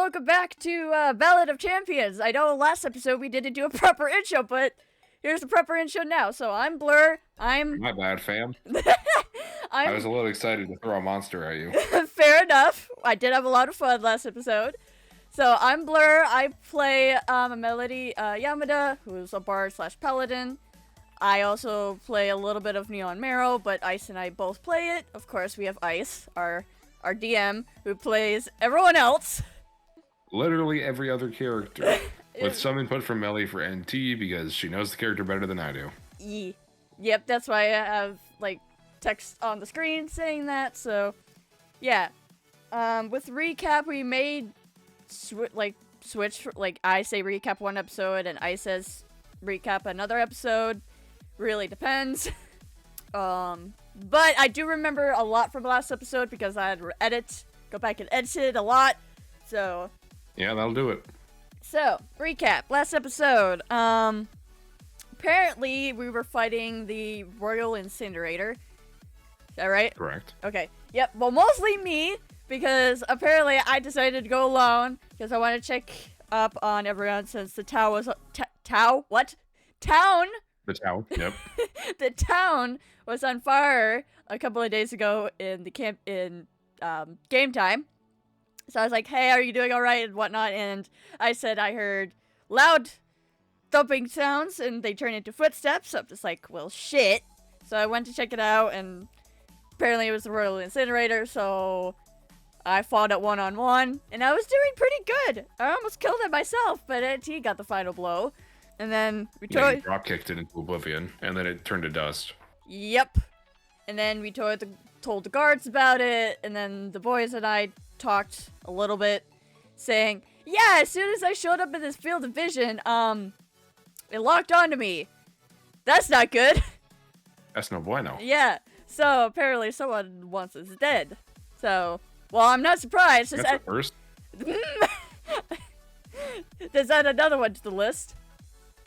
welcome back to Ballad of Champions. I know last episode we didn't do a proper intro, but here's the proper intro now. So I'm Blur. My bad, fam. I was a little excited to throw a monster at you. Fair enough. I did have a lot of fun last episode. So I'm Blur. I play a Melody Yamada, who's a bard / paladin. I also play a little bit of Neon Marrow, but Ice and I both play it. Of course, we have Ice, our DM, who plays everyone else. Literally every other character. With some input from Melly for NT, because she knows the character better than I do. Yep, that's why I have, like, text on the screen saying that, so... Yeah. With recap, we made... switch, like, I say recap one episode, and I says recap another episode. Really depends. But I do remember a lot from last episode because I had to go back and edit it a lot. So yeah, that'll do it. So recap last episode. Apparently we were fighting the Royal Incinerator. Is that right? Correct. Okay. Yep. Well, mostly me because apparently I decided to go alone because I want to check up on everyone since the town was town. The town, yep. The town was on fire a couple of days ago in the camp in game time. So I was like, hey, are you doing alright and whatnot? And I said I heard loud thumping sounds and they turned into footsteps. So I'm just like, well, shit. So I went to check it out and apparently it was the Royal Incinerator. So I fought it one-on-one and I was doing pretty good. I almost killed it myself, but he got the final blow. And then we drop kicked it into oblivion, and then it turned to dust. Yep. And then we told the guards about it, and then the boys and I talked a little bit, saying, yeah, as soon as I showed up in this field of vision, it locked onto me. That's not good. That's no bueno. Yeah. So apparently someone wants us dead. So, well, I'm not surprised. That's the first. There's another one to the list.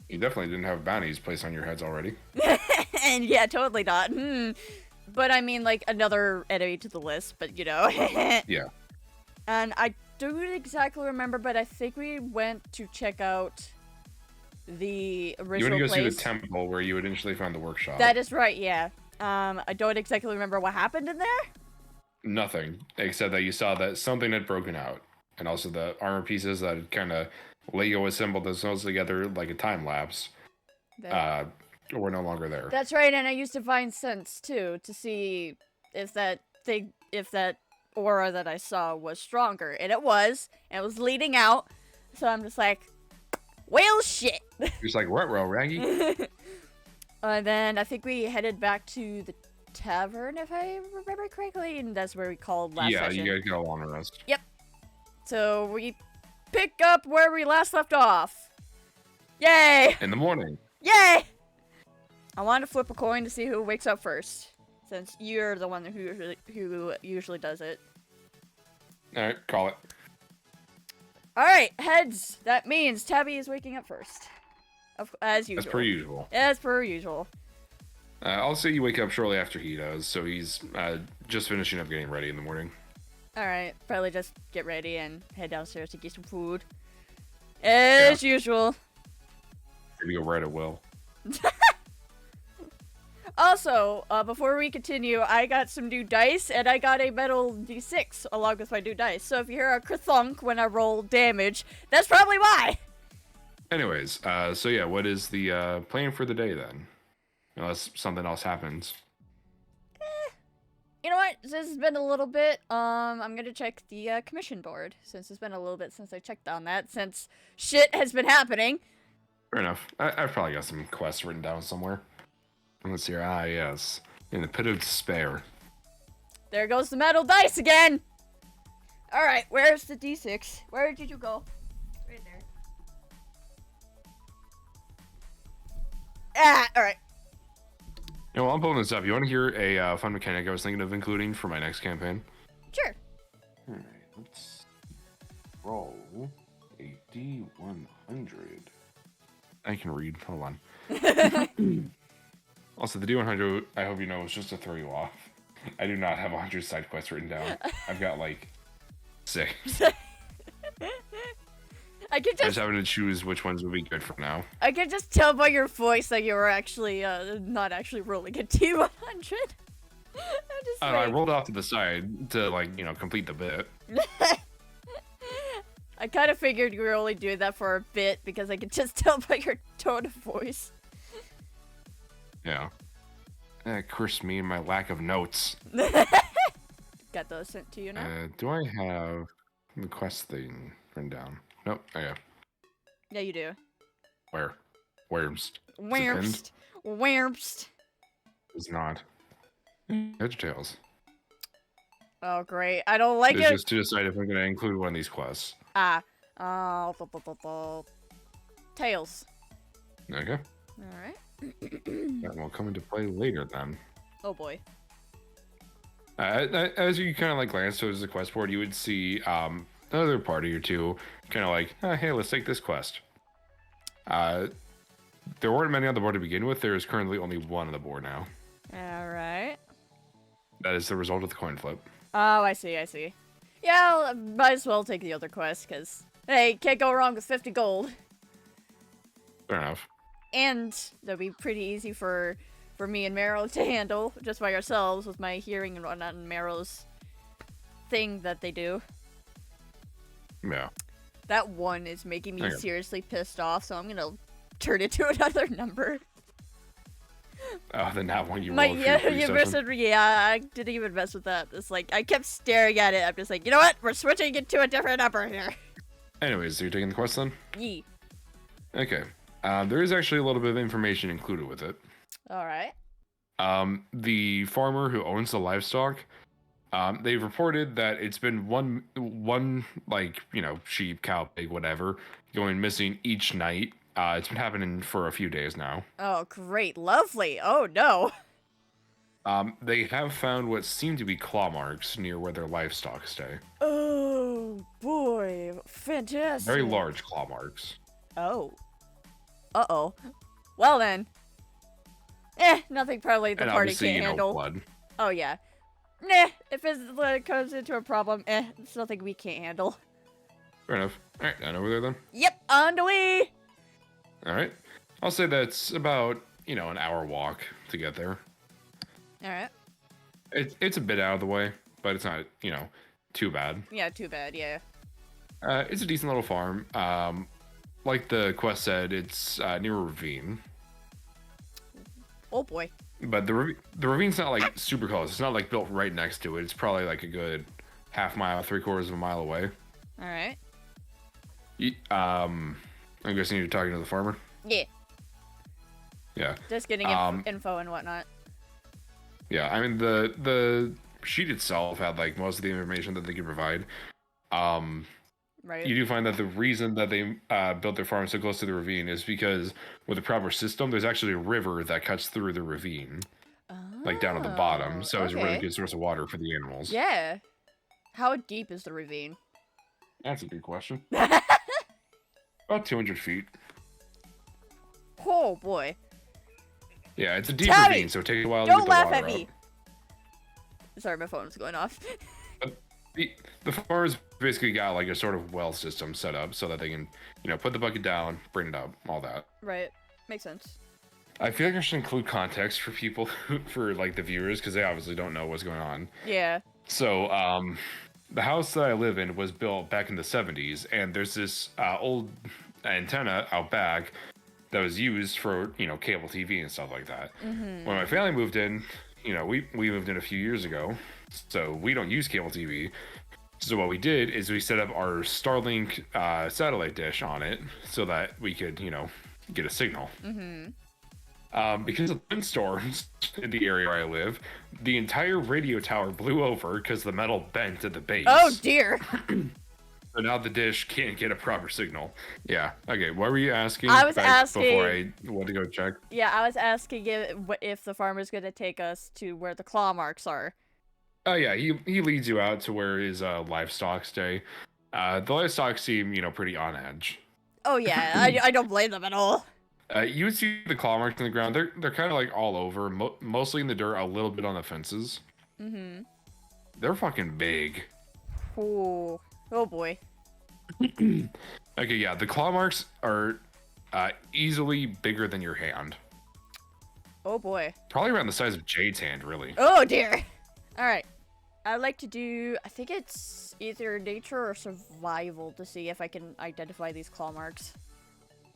You definitely didn't have bounties placed on your heads already. And yeah, totally not. But I mean, like, another enemy to the list, but you know. Yeah. And I don't exactly remember, but I think we went to check out the original place. You went to go see the temple where you initially found the workshop. That is right, yeah. I don't exactly remember what happened in there. Nothing, except that you saw that something had broken out. And also the armor pieces that had kind of Lego assembled themselves together like a time lapse. We're no longer there. That's right, and I used Divine Sense too to see if that aura that I saw was stronger, and it was leading out. So I'm just like, well, shit. Just like ruh-roh, Raggy. And then I think we headed back to the tavern, if I remember correctly, and that's where we called last session. Yeah, you guys got a long rest. Yep. So we pick up where we last left off. Yay! In the morning. Yay! I want to flip a coin to see who wakes up first, since you're the one who usually does it. All right, call it. All right, heads. That means Tabby is waking up first, as usual. As per usual. As per usual. I'll say you wake up shortly after he does, so he's just finishing up getting ready in the morning. Alright, probably just get ready and head downstairs to get some food. As usual. Maybe go right at will. Also, before we continue, I got some new dice, and I got a metal d6 along with my new dice. So if you hear a kerthunk when I roll damage, that's probably why! Anyways, so yeah, what is the plan for the day then? Unless something else happens. You know what? Since it's been a little bit, I'm gonna check the commission board. Since it's been a little bit since I checked on that, since shit has been happening. Fair enough. I've probably got some quests written down somewhere. Let's see. Ah, yes. In the pit of despair. There goes the metal dice again! Alright, where's the d6? Where did you go? Right there. Ah, alright. You know, while I'm pulling this up, you want to hear a fun mechanic I was thinking of including for my next campaign? Sure. Alright, let's roll a D100. I can read. Hold on. Also, the D100, I hope you know, is just to throw you off. I do not have 100 side quests written down. I've got like 6. I could I was just having to choose which ones would be good for now. I could just tell by your voice that you were actually not actually rolling a T100. I rolled off to the side to, like, complete the bit. I kind of figured you were only doing that for a bit because I could just tell by your tone of voice. Yeah. Curse me and my lack of notes. Got those sent to you now? Do I have the quest thing written down? Nope. Okay. Yeah, you do. Where? Where's? Whermst. It's not. VeggieTales. Oh, great. I don't like It's it. just to decide if I'm going to include one of these quests. Tails. Okay. Alright. That will come into play later then. Oh boy. As you kind of like glance towards the quest board, you would see another party or two kind of like, hey, let's take this quest. There weren't many on the board to begin with. There is currently only one on the board now. Alright. That is the result of the coin flip. Oh, I see. Yeah, I might as well take the other quest, because, hey, can't go wrong with 50 gold. Fair enough. And that'd be pretty easy for me and Meryl to handle, just by ourselves, with my hearing and whatnot, and Meryl's thing that they do. Yeah. That one is making me Okay. seriously pissed off, so I'm gonna turn it to another number. Then that one you rolled. I didn't even mess with that. It's like, I kept staring at it. I'm just like, you know what? We're switching it to a different number here. Anyways, so you're taking the quest then? Yee. Okay. There is actually a little bit of information included with it. Alright. The farmer who owns the livestock, they've reported that it's been one like, sheep, cow, pig, whatever, going missing each night. It's been happening for a few days now. Oh, great. Lovely. Oh, no. They have found what seem to be claw marks near where their livestock stay. Oh, boy. Fantastic. Very large claw marks. Oh. Uh-oh. Well, then. Nothing probably the And party obviously, can't handle. blood. Oh, yeah. Nah, if it comes into a problem, it's nothing we can't handle. Fair enough. Alright, and over there then? Yep, on the way! Alright. I'll say that's about, an hour walk to get there. Alright. It's a bit out of the way, but it's not, too bad. Yeah, too bad, yeah. It's a decent little farm. Like the quest said, it's near a ravine. Oh boy. But the ravine's not like super close. It's not like built right next to it. It's probably like a good half mile, 3/4 of a mile away. Alright. I'm guessing you're talking to the farmer? Yeah. Yeah. Just getting info and whatnot. Yeah, I mean the sheet itself had like most of the information that they could provide. Right. You do find that the reason that they built their farm so close to the ravine is because with the proper system, there's actually a river that cuts through the ravine, like down at the bottom. So it's a really good source of water for the animals. Yeah. How deep is the ravine? That's a good question. About 200 feet. Oh boy. Yeah, it's a deep Tabby, ravine, so it takes a while to don't get the laugh water at me. up. Sorry, my phone's going off. The farmer's basically got like a sort of well system set up so that they can, put the bucket down, bring it up, all that. Right. Makes sense. I feel like I should include context for people, for like the viewers, because they obviously don't know what's going on. Yeah. So, the house that I live in was built back in the 70s, and there's this old antenna out back that was used for, cable TV and stuff like that. Mm-hmm. When my family moved in, we moved in a few years ago, so we don't use cable TV. So what we did is we set up our Starlink satellite dish on it so that we could, get a signal. Mm-hmm. Because of windstorms in the area where I live, the entire radio tower blew over because the metal bent at the base. Oh dear. So now the dish can't get a proper signal. Yeah. Okay. What were you asking? I was asking before I went to go check. Yeah, I was asking if the farmer's gonna take us to where the claw marks are. Oh yeah, he leads you out to where his livestock stay. The livestock seem pretty on edge. Oh yeah, I don't blame them at all. You would see the claw marks in the ground. They're kind of like all over, mostly in the dirt, a little bit on the fences. Mm-hmm. They're fucking big. Oh boy. Okay, yeah, the claw marks are easily bigger than your hand. Oh boy. Probably around the size of Jade's hand, really. Oh dear. All right. I'd like to do, I think it's either nature or survival to see if I can identify these claw marks.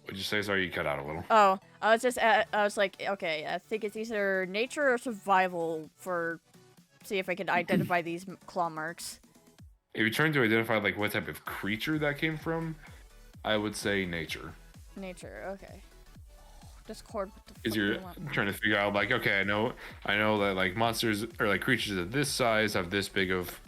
Would you say? Sorry, you cut out a little. Oh, I was like, okay, I think it's either nature or survival for, see if I can identify these claw marks. If you're trying to identify like what type of creature that came from, I would say nature. Nature, okay. Discord, what the fuck Is do you're you want? trying to figure out like, okay, I know that like monsters or like creatures of this size have this big of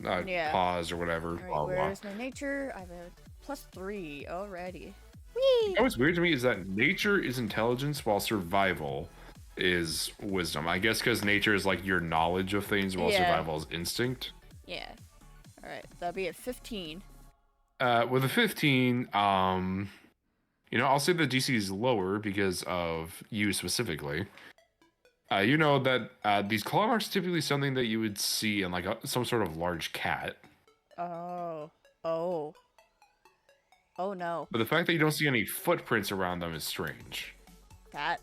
Yeah. paws or whatever. Alright, Blah, blah. where's my nature? I have a +3 already. Whee! You know what's weird to me is that nature is intelligence while survival is wisdom. I guess because nature is like your knowledge of things while Yeah. survival is instinct. Yeah. Alright, that'll be at 15. With a 15, you know, I'll say the DC is lower because of you specifically. You know that these claw marks are typically something that you would see in like some sort of large cat. Oh. Oh. Oh no. But the fact that you don't see any footprints around them is strange. Cat.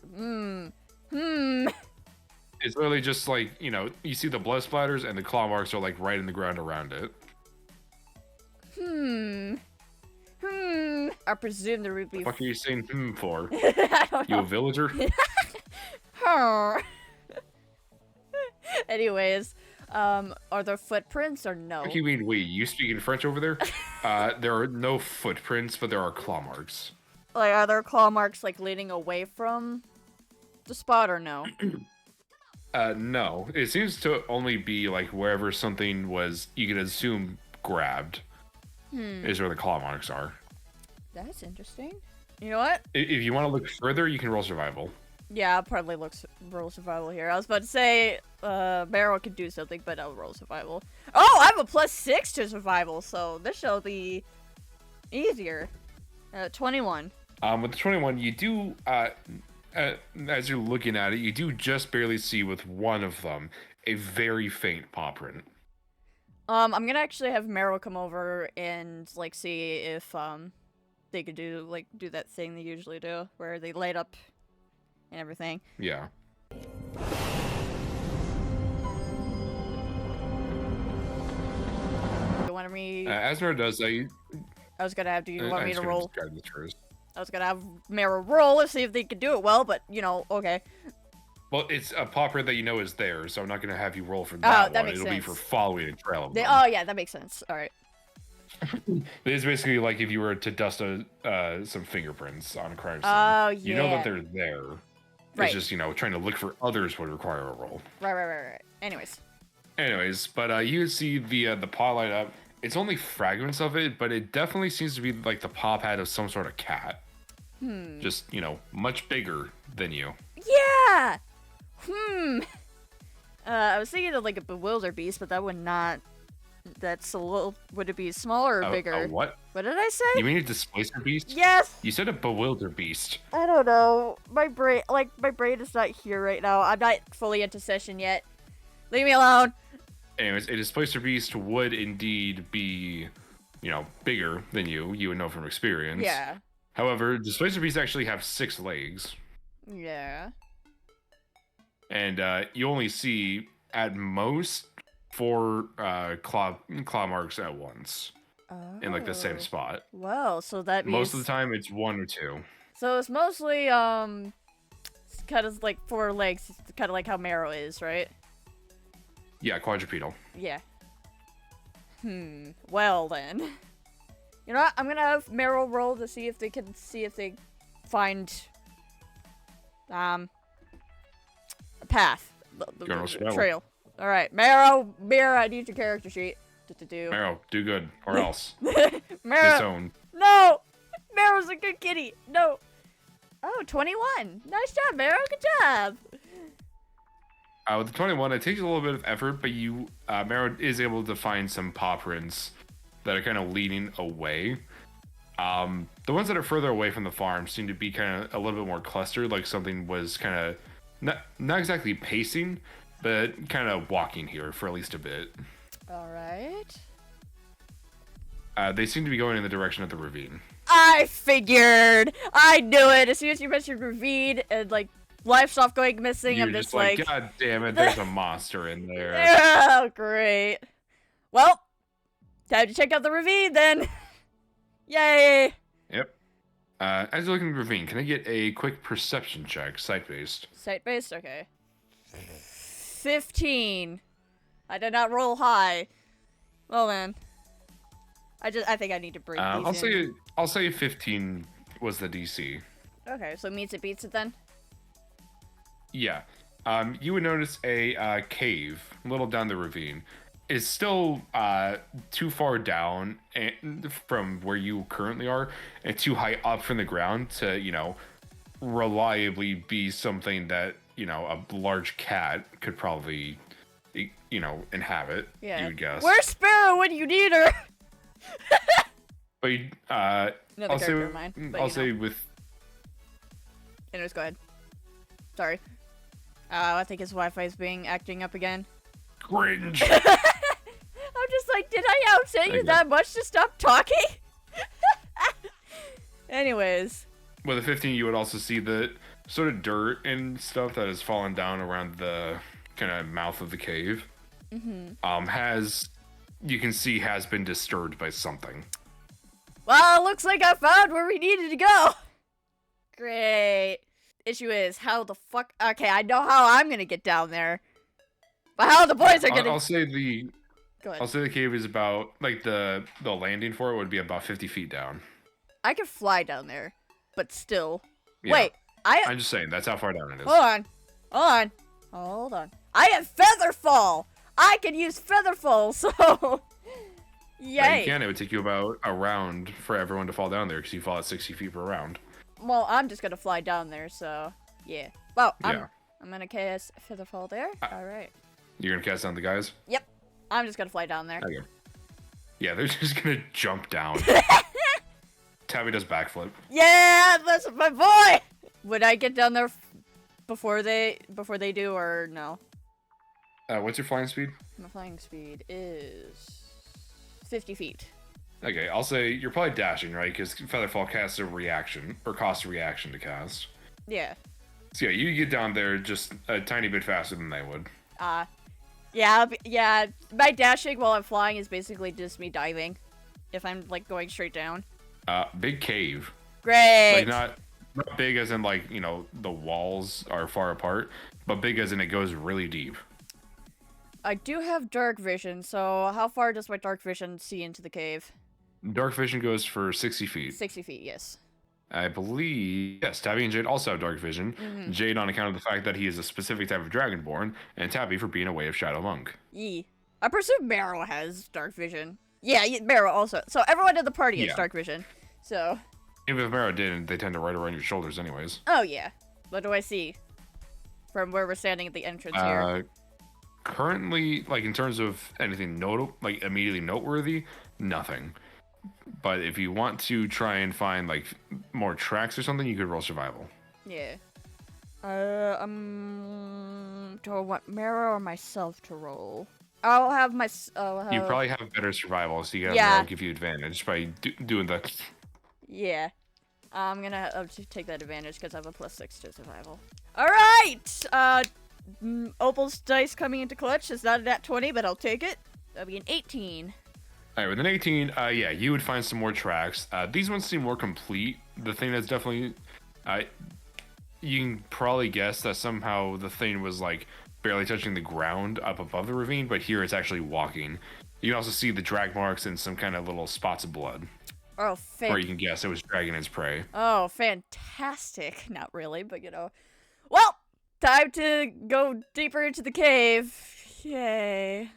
It's literally just like, you know, you see the blood splatters and the claw marks are like right in the ground around it. I presume there would be. What are you saying for? I don't You know. a villager? Anyways, are there footprints or no? What do you mean we? You speaking French over there? There are no footprints, but there are claw marks. Like, are there claw marks like leading away from the spot or no? No. It seems to only be like wherever something was, you can assume grabbed, is where the claw marks are. That's interesting. You know what? If you want to look further, you can roll survival. Yeah, I'll probably roll survival here. I was about to say, Meryl could do something, but I'll roll survival. Oh, I have a +6 to survival, so this shall be easier. 21. With the 21, you do, as you're looking at it, you do just barely see with one of them a very faint paw print. I'm gonna actually have Meryl come over and like see if they could do that thing they usually do, where they light up and everything. Yeah. You wanted me? As Meryl does, I was gonna have. Do you want me to roll? The choice. I was gonna have Meryl roll and see if they could do it well, but you know, okay. Well, it's a paw print that you know is there, so I'm not going to have you roll for that that one. makes It'll be sense. for following a trail of them. Oh yeah, that makes sense. All right. It's basically like if you were to dust some fingerprints on a crime scene. Oh You know yeah. that they're there. Right. It's just, you know, trying to look for others would require a roll. Right. Anyways, but you see the paw light up. It's only fragments of it, but it definitely seems to be like the paw pad of some sort of cat. Just, you know, much bigger than you. yeah. I was thinking of like a bewilder beast, but that would not. That's a little. Would it be smaller or bigger? A what? What did I say? You mean a displacer beast? Yes. You said a bewilder beast. I don't know. My brain is not here right now. I'm not fully into session yet. Leave me alone. Anyways, a displacer beast would indeed be, you know, bigger than you. You would know from experience. Yeah. However, displacer beasts actually have 6 legs. Yeah. And you only see, at most, 4 claw marks at once. In, like, the same spot. Well, so that means... Most of the time, it's 1 or 2. So it's mostly, kind of like 4 legs, kind of like how Marrow is, right? Yeah, quadrupedal. Yeah. Well, then. You know what? I'm gonna have Meryl roll to see if they find a path, the trail. All right, Meryl, I need your character sheet to do. Marrow, do good, or else. Meryl, Disown. no, Meryl's a good kitty. No. Oh, 21. Nice job, Meryl. Good job. With the 21, it takes a little bit of effort, but Marrow is able to find some paw prints that are kind of leading away. The ones that are further away from the farm seem to be kind of a little bit more clustered, like something was kind of not exactly pacing, but kind of walking here for at least a bit. All right. They seem to be going in the direction of the ravine. I figured. I knew it. As soon as you mentioned ravine and like livestock going missing, You're I'm just like, God damn it, there's a monster in there. Oh, great. Well, time to check out the ravine then. Yay. Yep. As you're looking at the ravine, can I get a quick perception check, site-based? Site-based? Okay. 15. I did not roll high. Well then. I think I need to break these in. I'll say 15 was the DC. Okay, so meets it beats it then? Yeah. You would notice a cave a little down the ravine. It's still too far down from where you currently are and too high up from the ground to, reliably be something that, a large cat could probably, inhabit, you would guess. Where's Sparrow when you need her? But Another character of mine. But I'll say with... Anyways, go ahead. Sorry. I think his Wi-Fi is acting up again. Cringe! I'm just like, did I outset you that much to stop talking? Anyways. With a 15, you would also see the sort of dirt and stuff that has fallen down around the kind of mouth of the cave. You can see has been disturbed by something. Well, looks like I found where we needed to go. Great. Issue is, how the fuck... Okay, I know how I'm gonna get down there. But how the boys are gonna... I'll say the... Go ahead. I'll say the cave is about... Like, the landing for it would be about 50 feet down. I could fly down there. But still... Yeah. Wait, I'm just saying, that's how far down it is. Hold on. I have Featherfall! I can use Featherfall, so... Yay. You can, it would take you about a round for everyone to fall down there, because you fall at 60 feet per round. Well, I'm just gonna fly down there, so... Yeah. Well, I'm gonna cast Featherfall there. Alright. You're gonna cast down the guys? Yep. I'm just gonna fly down there. Okay. Yeah, they're just gonna jump down. Tabby does backflip. Yeah, that's my boy! Would I get down there before they do, or no? What's your flying speed? My flying speed is 50 feet. Okay, I'll say you're probably dashing, right? Because Featherfall casts a reaction, or costs a reaction to cast. Yeah. So yeah, you get down there just a tiny bit faster than they would. Yeah, my dashing while I'm flying is basically just me diving. If I'm, like, going straight down. Big cave. Great! Like, not big as in, like, the walls are far apart, but big as in it goes really deep. I do have dark vision, so how far does my dark vision see into the cave? Dark vision goes for 60 feet. 60 feet, yes. I believe, yes, Tabby and Jade also have dark vision. Jade on account of the fact that he is a specific type of dragonborn, and Tabby for being a Way of Shadow monk. Yee. I presume Marrow has dark vision. Yeah, Marrow also. So everyone in the party has dark vision. So. Even if Marrow didn't, they tend to ride around your shoulders anyways. Oh, yeah. What do I see? From where we're standing at the entrance here. Currently, like, in terms of anything immediately noteworthy, nothing. But if you want to try and find, like, more tracks or something, you could roll survival. Yeah. Do I want Marrow or myself to roll? I'll have my... You probably have better survival, so you gotta Marrow give you advantage by doing the... Yeah. I'm gonna have to take that advantage because I have a +6 to survival. Alright! Opal's dice coming into clutch. It's not a nat 20, but I'll take it. That'll be an 18. Alright, with an 18, yeah, you would find some more tracks. These ones seem more complete. The thing that's definitely... you can probably guess that somehow the thing was, like, barely touching the ground up above the ravine, but here it's actually walking. You can also see the drag marks and some kind of little spots of blood. Oh, or you can guess it was dragging its prey. Oh, fantastic. Not really, but Well, time to go deeper into the cave. Yay.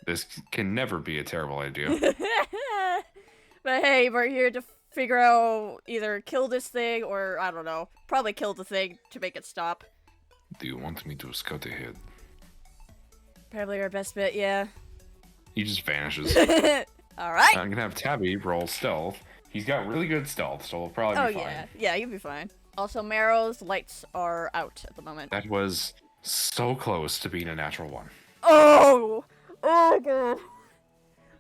This can never be a terrible idea. But hey, we're here to figure out either kill this thing or, I don't know, probably kill the thing to make it stop. Do you want me to scout ahead? Probably our best bet, yeah. He just vanishes. Alright. I'm gonna have Tabby roll stealth. He's got really good stealth, so we'll probably be fine. Yeah. Yeah, you'll be fine. Also, Marrow's lights are out at the moment. That was so close to being a natural one. Oh! Oh, God.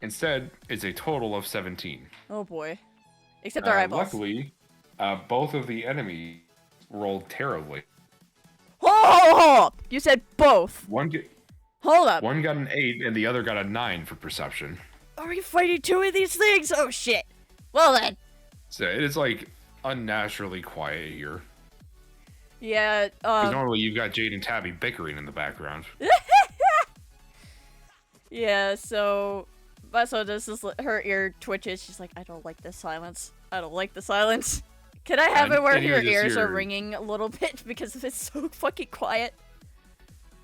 Instead, it's a total of 17. Oh, boy. Except our eyeballs. Luckily, both of the enemies rolled terribly. Hold! You said both. Hold up. One got an 8 and the other got a 9 for perception. Are we fighting two of these things? Oh shit. Well then. So it is like unnaturally quiet here. Yeah, Because normally you've got Jade and Tabby bickering in the background. Yeah, so this is her ear twitches. She's like, I don't like this silence. I don't like the silence. Can I have it where your ears are ringing a little bit because it's so fucking quiet?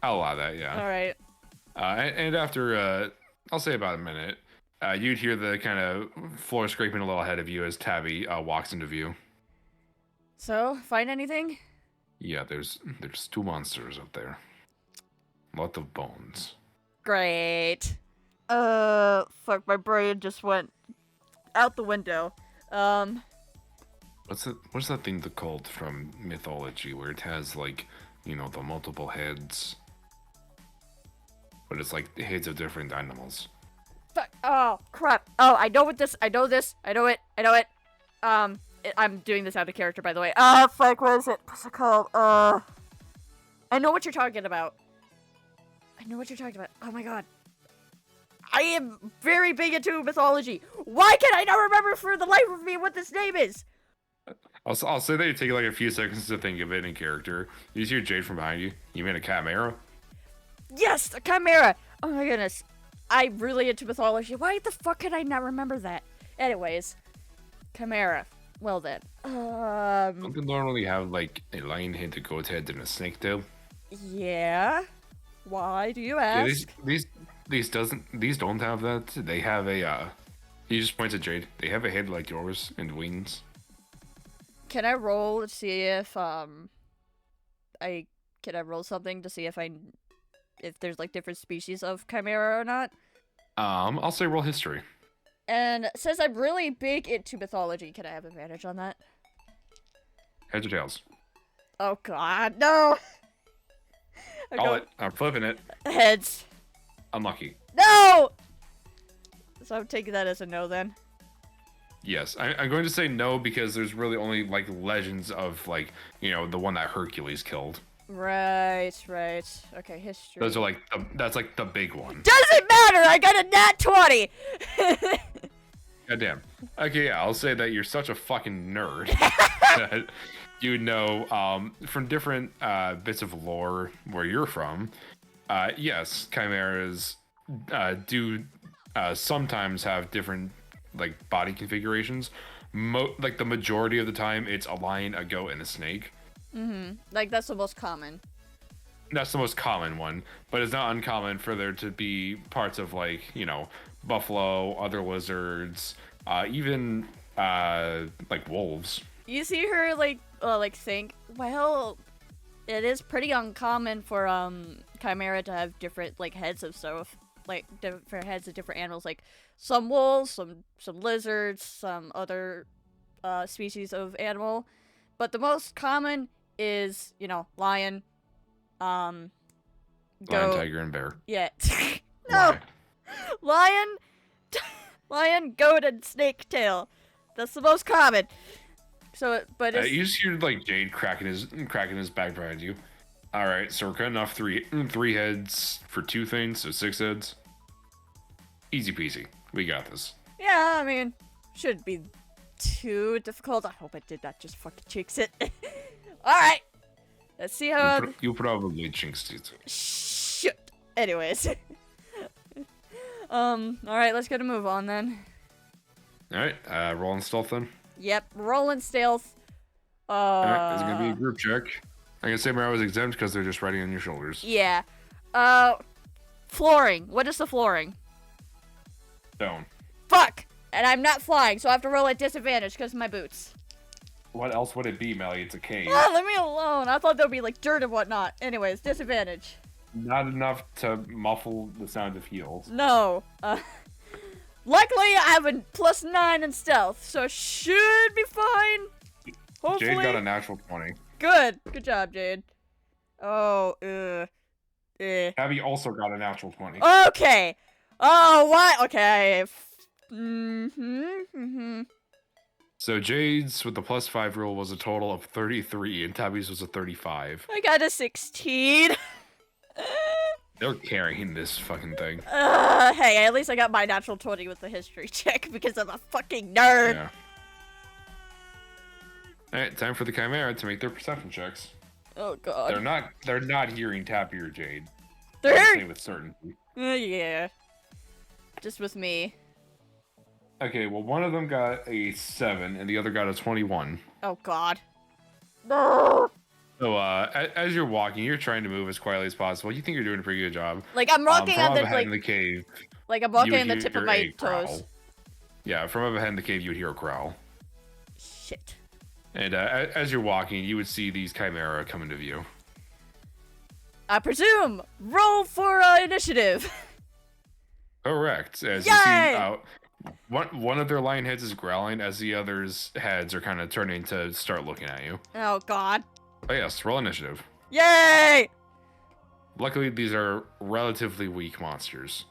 I'll allow that, yeah. Alright. And after, I'll say about a minute, you'd hear the kind of floor scraping a little ahead of you as Tabby walks into view. So, find anything? Yeah, there's 2 monsters up there. Lot of bones. Great. Fuck, my brain just went out the window. What's that thing called from mythology where it has like, you know, the multiple heads? But it's like the heads of different animals. Fuck, oh, crap. Oh, I know this. I know it. I'm doing this out of character, by the way. Fuck, what is it? What's it called? I know what you're talking about. Oh my god. I am very big into mythology. Why can I not remember for the life of me what this name is? I'll say that you take like a few seconds to think of it in character. You see your Jade from behind you. You mean a chimera? Yes, a chimera. Oh my goodness. I'm really into mythology. Why the fuck can I not remember that? Anyways, chimera. Well then. Don't they normally have like a lion head, a goat head, and a snake tail? Yeah. Why do you ask? Yeah, these don't have that. They have a he just points at Jade. They have a head like yours and wings. Can I roll to see if can I roll something to see if there's like different species of chimera or not? I'll say roll history. And since I'm really big into mythology, can I have advantage on that? Heads or tails? Oh god, no! Call it. I'm flipping it. Heads. Unlucky. No! So I'm taking that as a no then. Yes, I'm going to say no because there's really only like legends of like, you know, the one that Hercules killed. Right. Okay, history. Those are like that's like the big one. Doesn't matter. I got a nat 20. God damn. Okay, yeah, I'll say that you're such a fucking nerd that you know from different bits of lore where you're from. Yes, chimeras do sometimes have different like body configurations. Like the majority of the time, it's a lion, a goat, and a snake. Like that's the most common. That's the most common one, but it's not uncommon for there to be parts of like, you know, buffalo, other lizards, even like wolves. You see her like think, well, it is pretty uncommon for chimera to have different like heads of stuff, like different heads of different animals, like some wolves, some lizards, some other species of animal, but the most common is, you know, lion, Lion, goat, tiger, and bear. yeah. No. Why? Lion, goat, and snake tail. That's the most common. So, but it's... you just hear like Jade cracking his back behind you. All right, so we're cutting off three heads for 2 things, so 6 heads. Easy peasy. We got this. Yeah, I mean, shouldn't be too difficult. I hope I did not just fucking jinx it. All right, let's see how. You probably jinxed it. Shit. Anyways. All right, let's get a move on then. All right, rolling stealth then. Yep, rolling stealth. All right, it's gonna be a group check. I'm gonna say I was exempt because they're just riding on your shoulders. Yeah. Flooring. What is the flooring? Stone. Fuck! And I'm not flying, so I have to roll at disadvantage because of my boots. What else would it be, Melly? It's a cave. Ah, leave me alone. I thought there'd be like dirt and whatnot. Anyways, disadvantage. Not enough to muffle the sound of heels. No. Luckily, I have a +9 in stealth, so it should be fine. Hopefully. Jade got a natural 20. Good. Good job, Jade. Oh, Abby also got a natural 20. Okay. Oh, what? Okay. So Jade's with the +5 rule was a total of 33, and Tabby's was a 35. I got a 16. They're carrying this fucking thing. Hey, at least I got my natural 20 with the history check because I'm a fucking nerd. Yeah. Alright, time for the Chimera to make their perception checks. Oh god. They're not hearing Tappy or Jade. They're hearing with certainty. Yeah. Just with me. Okay, well one of them got a 7 and the other got a 21. Oh god. So as you're walking, you're trying to move as quietly as possible. You think you're doing a pretty good job. Like I'm walking on the from up ahead in the cave. Like I'm walking you on the would tip of hear my a growl. toes. Yeah, from up ahead in the cave, you would hear a growl. Shit. And as you're walking, you would see these chimera come into view. I presume roll for initiative. Correct. As Yay! you see, one of their lion heads is growling as the others' heads are kind of turning to start looking at you. Oh god. Oh yes, roll initiative. Yay! Luckily, these are relatively weak monsters.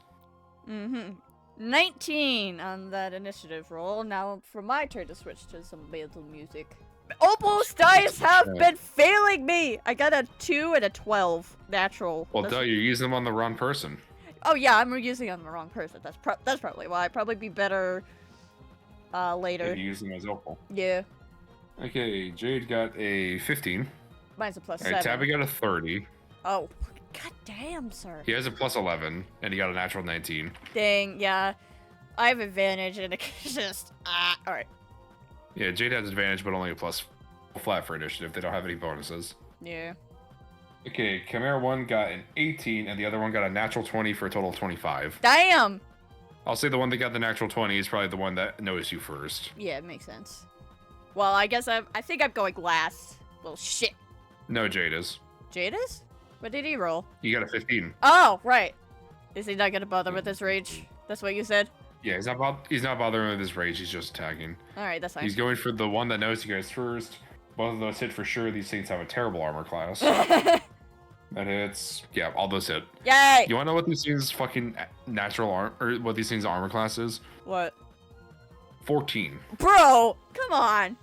19 on that initiative roll. Now for my turn to switch to some metal music. Opal's dice have been failing me! I got a 2 and a 12 natural. Well, duh, you're using them on the wrong person. Oh yeah, I'm using it on the wrong person. That's probably why. I'd probably be better later. If you use them as Opal. Yeah. Okay, Jade got a 15. Mine's a +7. Alright, Tabby got a 30. Oh, god damn, sir. He has a +11, and he got a natural 19. Dang, yeah. I have advantage, and it's just alright. Yeah, Jade has advantage, but only a plus flat for initiative. They don't have any bonuses. Yeah. Okay, Chimera 1 got an 18, and the other one got a natural 20 for a total of 25. Damn! I'll say the one that got the natural 20 is probably the one that noticed you first. Yeah, it makes sense. Well, I guess I think I'm going last. Well, shit. No, Jade is. Jade is? What did he roll? You got a 15. Oh, right. Is he not gonna bother with his rage? That's what you said? Yeah, he's not bothering with his rage. He's just attacking. Alright, that's fine. He's going for the one that knows you guys first. Both of those hit for sure. These things have a terrible armor class. That hits. Yeah, all those hit. Yay! You wanna know what these things fucking natural armor, or what these things armor class is? What? 14. Bro! Come on!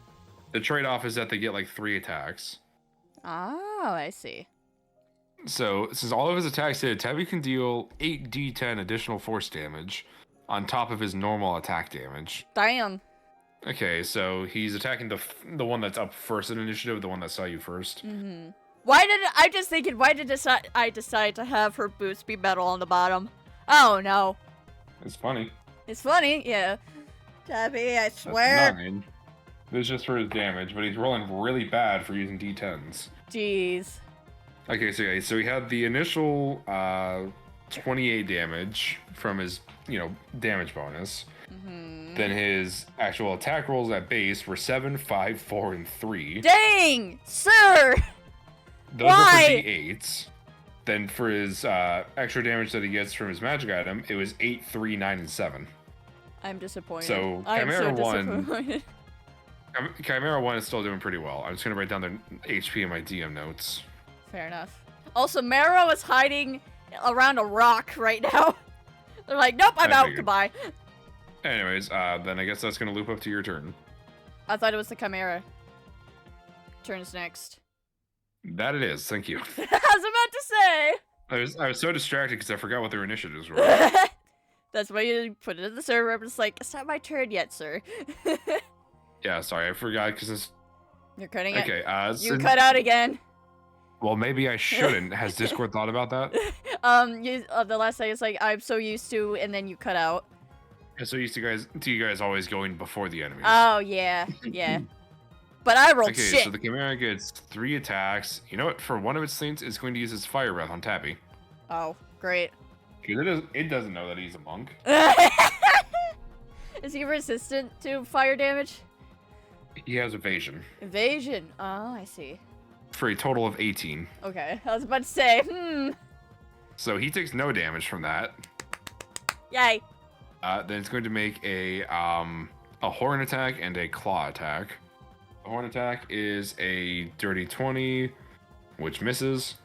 The trade-off is that they get like 3 attacks. Oh, I see. So, since all of his attacks hit, Tabby can deal 8d10 additional force damage on top of his normal attack damage. Damn. Okay, so he's attacking the one that's up first in initiative, the one that saw you first. Why did I decide to have her boots be metal on the bottom? Oh no. It's funny. It's funny, yeah. Tabby, I That's swear. 9. This is just for his damage, but he's rolling really bad for using d10s. Jeez. Okay, so he had the initial 28 damage from his, damage bonus. Then his actual attack rolls at base were 7, 5, 4, and 3. Dang! Sir! Those are for d8s. Then for his extra damage that he gets from his magic item, it was 8, 3, 9, and 7. I'm disappointed. So, I'm Chimera so 1 disappointed. Chimera 1 is still doing pretty well. I'm just going to write down their HP in my DM notes. Fair enough. Also, Mara is hiding around a rock right now. They're like, nope, I'm out, goodbye. Anyways, then I guess that's going to loop up to your turn. I thought it was the Chimera. Turns next. That it is, thank you. I was about to say! I was so distracted because I forgot what their initiatives were. That's why you put it in the server. I'm just like, it's not my turn yet, sir. Yeah, sorry, I forgot because it's... You're cutting it? Okay, you cut out again. Well, maybe I shouldn't. Has Discord thought about that? The last thing is like, I'm so used to, and then you cut out. I'm so used to you guys always going before the enemies. Oh, yeah, yeah. But I rolled shit. Okay, so the Chimera gets 3 attacks. You know what? For one of its things, it's going to use its fire breath on Tappy. Oh, great. Because it doesn't know that he's a monk. Is he resistant to fire damage? He has evasion. Evasion. Oh, I see. For a total of 18. Okay, I was about to say, So he takes no damage from that. Yay. Then it's going to make a horn attack and a claw attack. The horn attack is a dirty 20, which misses.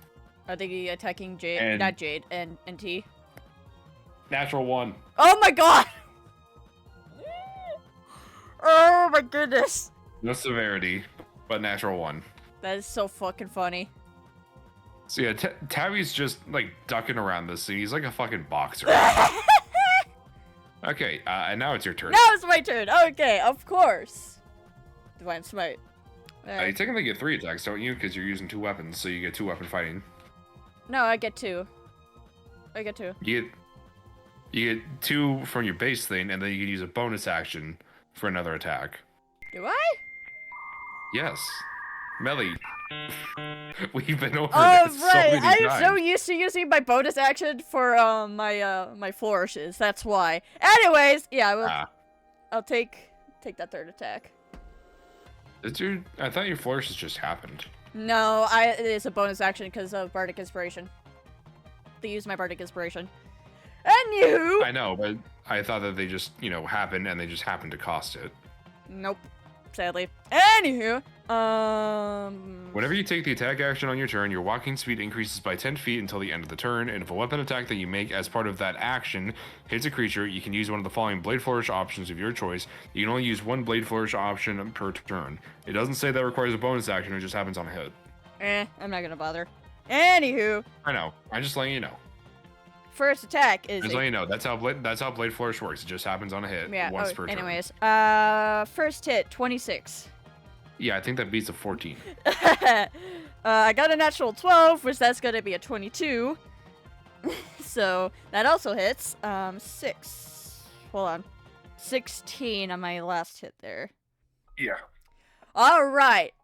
Are they attacking Jade? Not Jade, and T? Natural 1. Oh my god! Oh my my goodness. No severity, but natural 1. That is so fucking funny. So yeah, Tabby's just like ducking around this scene. He's like a fucking boxer. Okay, and now it's your turn. Now it's my turn. Okay, of course. Divine Smite. You technically get 3 attacks, don't you? Because you're using 2 weapons, so you get 2 weapon fighting. No, I get 2. I get 2. You get 2 from your base thing, and then you can use a bonus action for another attack. Do I? Yes. Melly. We've been over this so right. many I'm times. so used to using my bonus action for my flourishes. That's why. Anyways, yeah, I'll take that third attack. I thought your flourishes just happened. No, it is a bonus action because of Bardic Inspiration. They use my Bardic Inspiration. Anywho! I know, but I thought that they just, happened and they just happened to cost it. Nope. Sadly. Anywho, whenever you take the attack action on your turn, your walking speed increases by 10 feet until the end of the turn, and if a weapon attack that you make as part of that action hits a creature, you can use one of the following Blade Flourish options of your choice. You can only use 1 Blade Flourish option per turn. It doesn't say that requires a bonus action, it just happens on a hit. I'm not gonna bother. Anywho. I know. I'm just letting you know. First attack is. Just letting you know. That's how Blade Flourish works. It just happens on a hit once per turn. Anyways, first hit 26. Yeah, I think that beats a 14. I got a natural 12, which that's gonna be a 22. So that also hits. 6. Hold on. 16 on my last hit there. Yeah. All right.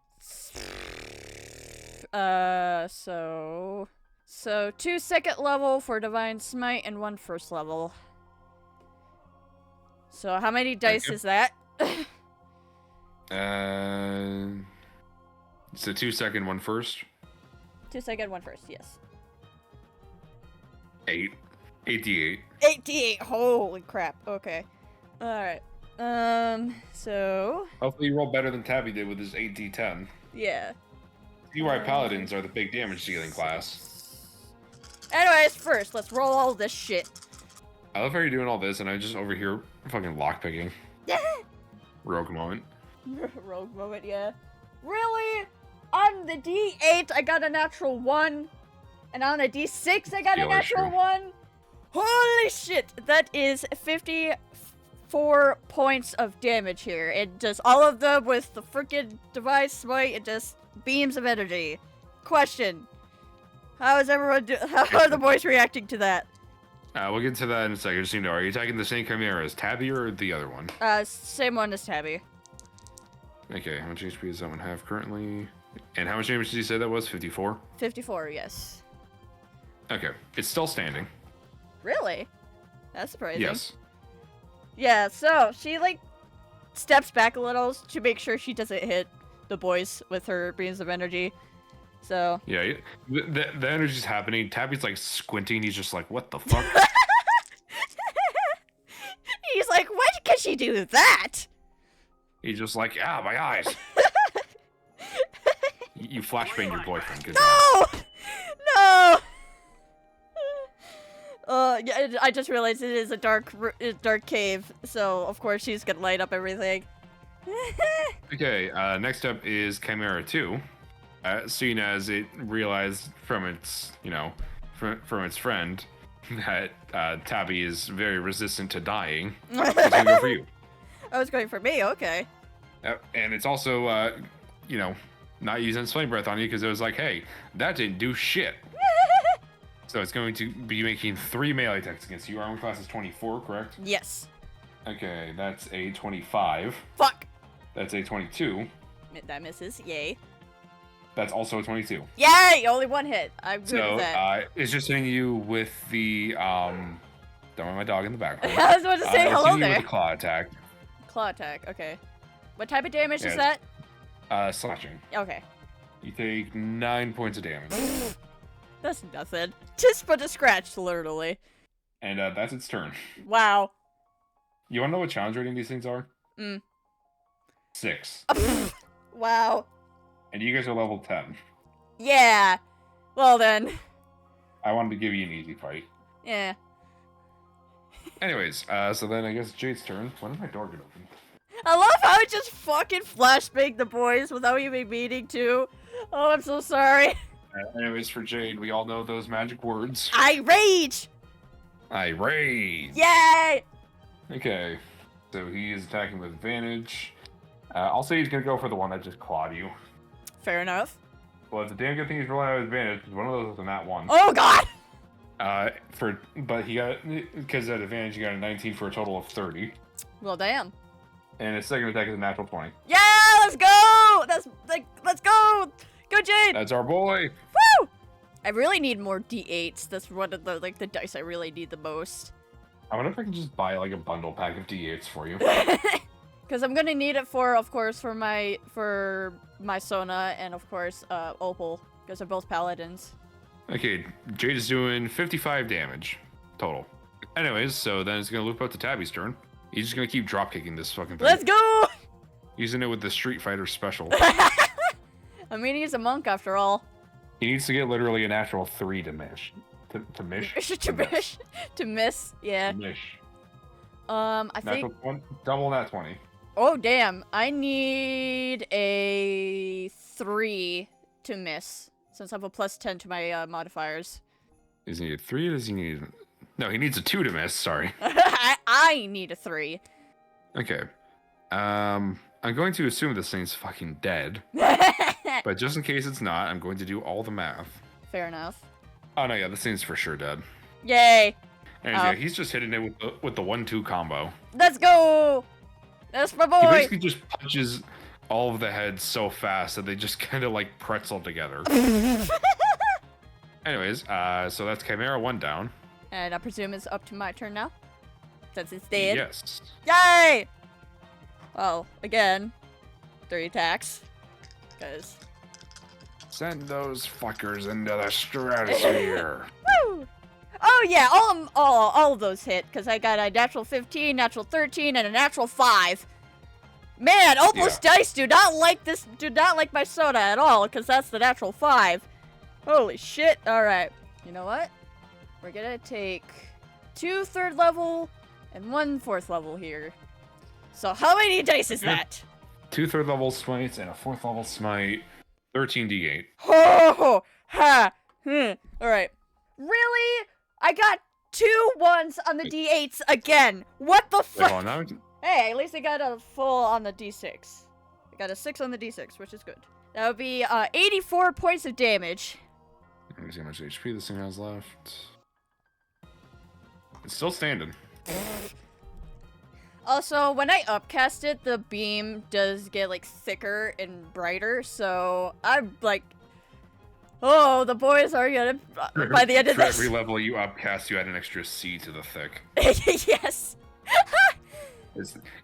So 2 second level for Divine Smite and 1 first level. So how many dice is that? So 2 second, 1 first. 2 second, 1 first. Yes. 8. 88. 88. Holy crap. Okay. All right. So. Hopefully you roll better than Tabby did with his 8d10. Yeah. See why paladins are the big damage dealing class. Anyways, first, let's roll all this shit. I love how you're doing all this, and I'm just over here fucking lockpicking. Rogue moment. Rogue moment, yeah. Really? On the D8, I got a natural 1. And on a D6, I got a natural 1. Holy shit! That is 54 points of damage here. It does all of them with the freaking Divine Smite. It just beams of energy. Question. How is everyone how are the boys reacting to that? We'll get to that in a second. Just so you know, are you attacking the same chimera as Tabby or the other one? Same one as Tabby. Okay, how much HP does that one have currently? And how much damage did you say that was? 54? 54, yes. Okay, it's still standing. Really? That's surprising. Yes. Yeah, so she steps back a little to make sure she doesn't hit the boys with her beams of energy. So. Yeah, the energy's happening. Tabby's squinting. He's just like, what the fuck? He's like, why can she do that? He's just like, ah, my eyes. You flashbang your boyfriend. Good no! No! Yeah, I just realized it is a dark cave, so of course she's gonna light up everything. Okay, next up is Chimera 2. Soon as it realized from its, from its friend that Tabby is very resistant to dying, it's gonna go for you. I was going for me, okay. And it's also, not using its flame breath on you because it was like, hey, that didn't do shit. So it's going to be making 3 melee attacks against you. Armor class is 24, correct? Yes. Okay, that's a 25. Fuck. That's a 22. That misses. Yay. That's also a 22. Yay! Only 1 hit. I'm good with that. It's just hitting you with the, don't mind my dog in the background. I was about to say hello it's hitting you there. with a claw attack. Claw attack, okay. What type of damage is that? Slashing. Okay. You take 9 points of damage. That's nothing. Just but a scratch, literally. And that's its turn. Wow. You want to know what challenge rating these things are? 6. Wow. And you guys are level 10. Yeah. Well then. I wanted to give you an easy fight. Yeah. Anyways, so then I guess Jade's turn. When did my door get open? I love how it just fucking flashbanged the boys without even meaning to. Oh, I'm so sorry. Anyways, for Jade, we all know those magic words. I rage! I rage! Yay! Okay, so he is attacking with advantage. I'll say he's gonna go for the one that just clawed you. Fair enough. Well, it's a damn good thing he's rolling out with advantage, because one of those was a nat 1. Oh god! But he got, because at advantage, he got a 19 for a total of 30. Well, damn. And his second attack is a natural 20. Yeah, let's go! That's like, let's go! Go, Jade! That's our boy! Woo! I really need more D8s. That's one of the, like, the dice I really need the most. I wonder if I can just buy, like, a bundle pack of D8s for you. Because I'm gonna need it for, of course, for my Sona and, of course, Opal. Because they're both paladins. Okay, Jade is doing 55 damage total. Anyways, so then it's gonna loop up to Tabby's turn. He's just gonna keep drop kicking this fucking thing. Let's go! Using it with the Street Fighter special. I mean, he's a monk after all. He needs to get literally a natural 3 to miss. To miss? To miss, yeah. To miss. I think... Double that 20. Oh, damn. I need a 3 to miss. Since I have a plus 10 to my modifiers. Does he need a 3 or does he need... No, he needs a 2 to miss, sorry. I need a 3. Okay. I'm going to assume this thing's fucking dead. But just in case it's not, I'm going to do all the math. Fair enough. Oh no, yeah, this thing's for sure dead. Yay! And yeah, he's just hitting it with the 1-2 combo. Let's go! That's my boy! He basically just punches all of the heads so fast that they just kind of like pretzel together. Anyways, so that's Chimera 1 down. And I presume it's up to my turn now? Since it's dead? Yes. Yay! Well, again, 3 attacks. Because... Send those fuckers into the stratosphere. Woo! Oh yeah, all of those hit, because I got a natural 15, natural 13, and a natural 5. Man, Opal's dice do not like my soda at all, because that's the natural 5. Holy shit. Alright. You know what? We're gonna take 2 3rd level and 1 4th level here. So how many dice is that? 2 3rd level smites and a 4th level smite. 13 D8. Ho ha. Alright. Really? I got 2 1s on the D8s again. What the fuck? Hey, at least I got a full on the D6. I got a 6 on the D6, which is good. That would be 84 points of damage. Let me see how much HP this thing has left. It's still standing. Also, when I upcast it, the beam does get, like, thicker and brighter, so I'm like, oh, the boys are gonna, by the end of this. For every level you upcast, you add an extra C to the thick. Yes.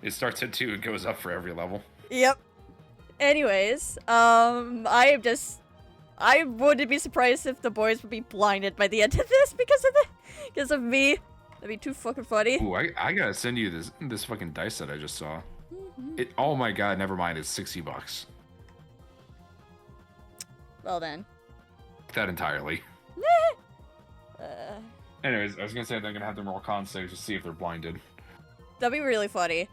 It starts at 2 and goes up for every level. Yep. Anyways, I wouldn't be surprised if the boys would be blinded by the end of this because of me. That'd be too fucking funny. Ooh, I gotta send you this fucking dice that I just saw. Oh my god, never mind, it's $60. Well then. That entirely. Anyways, I was gonna say they're gonna have them roll con saves to see if they're blinded. That'd be really funny.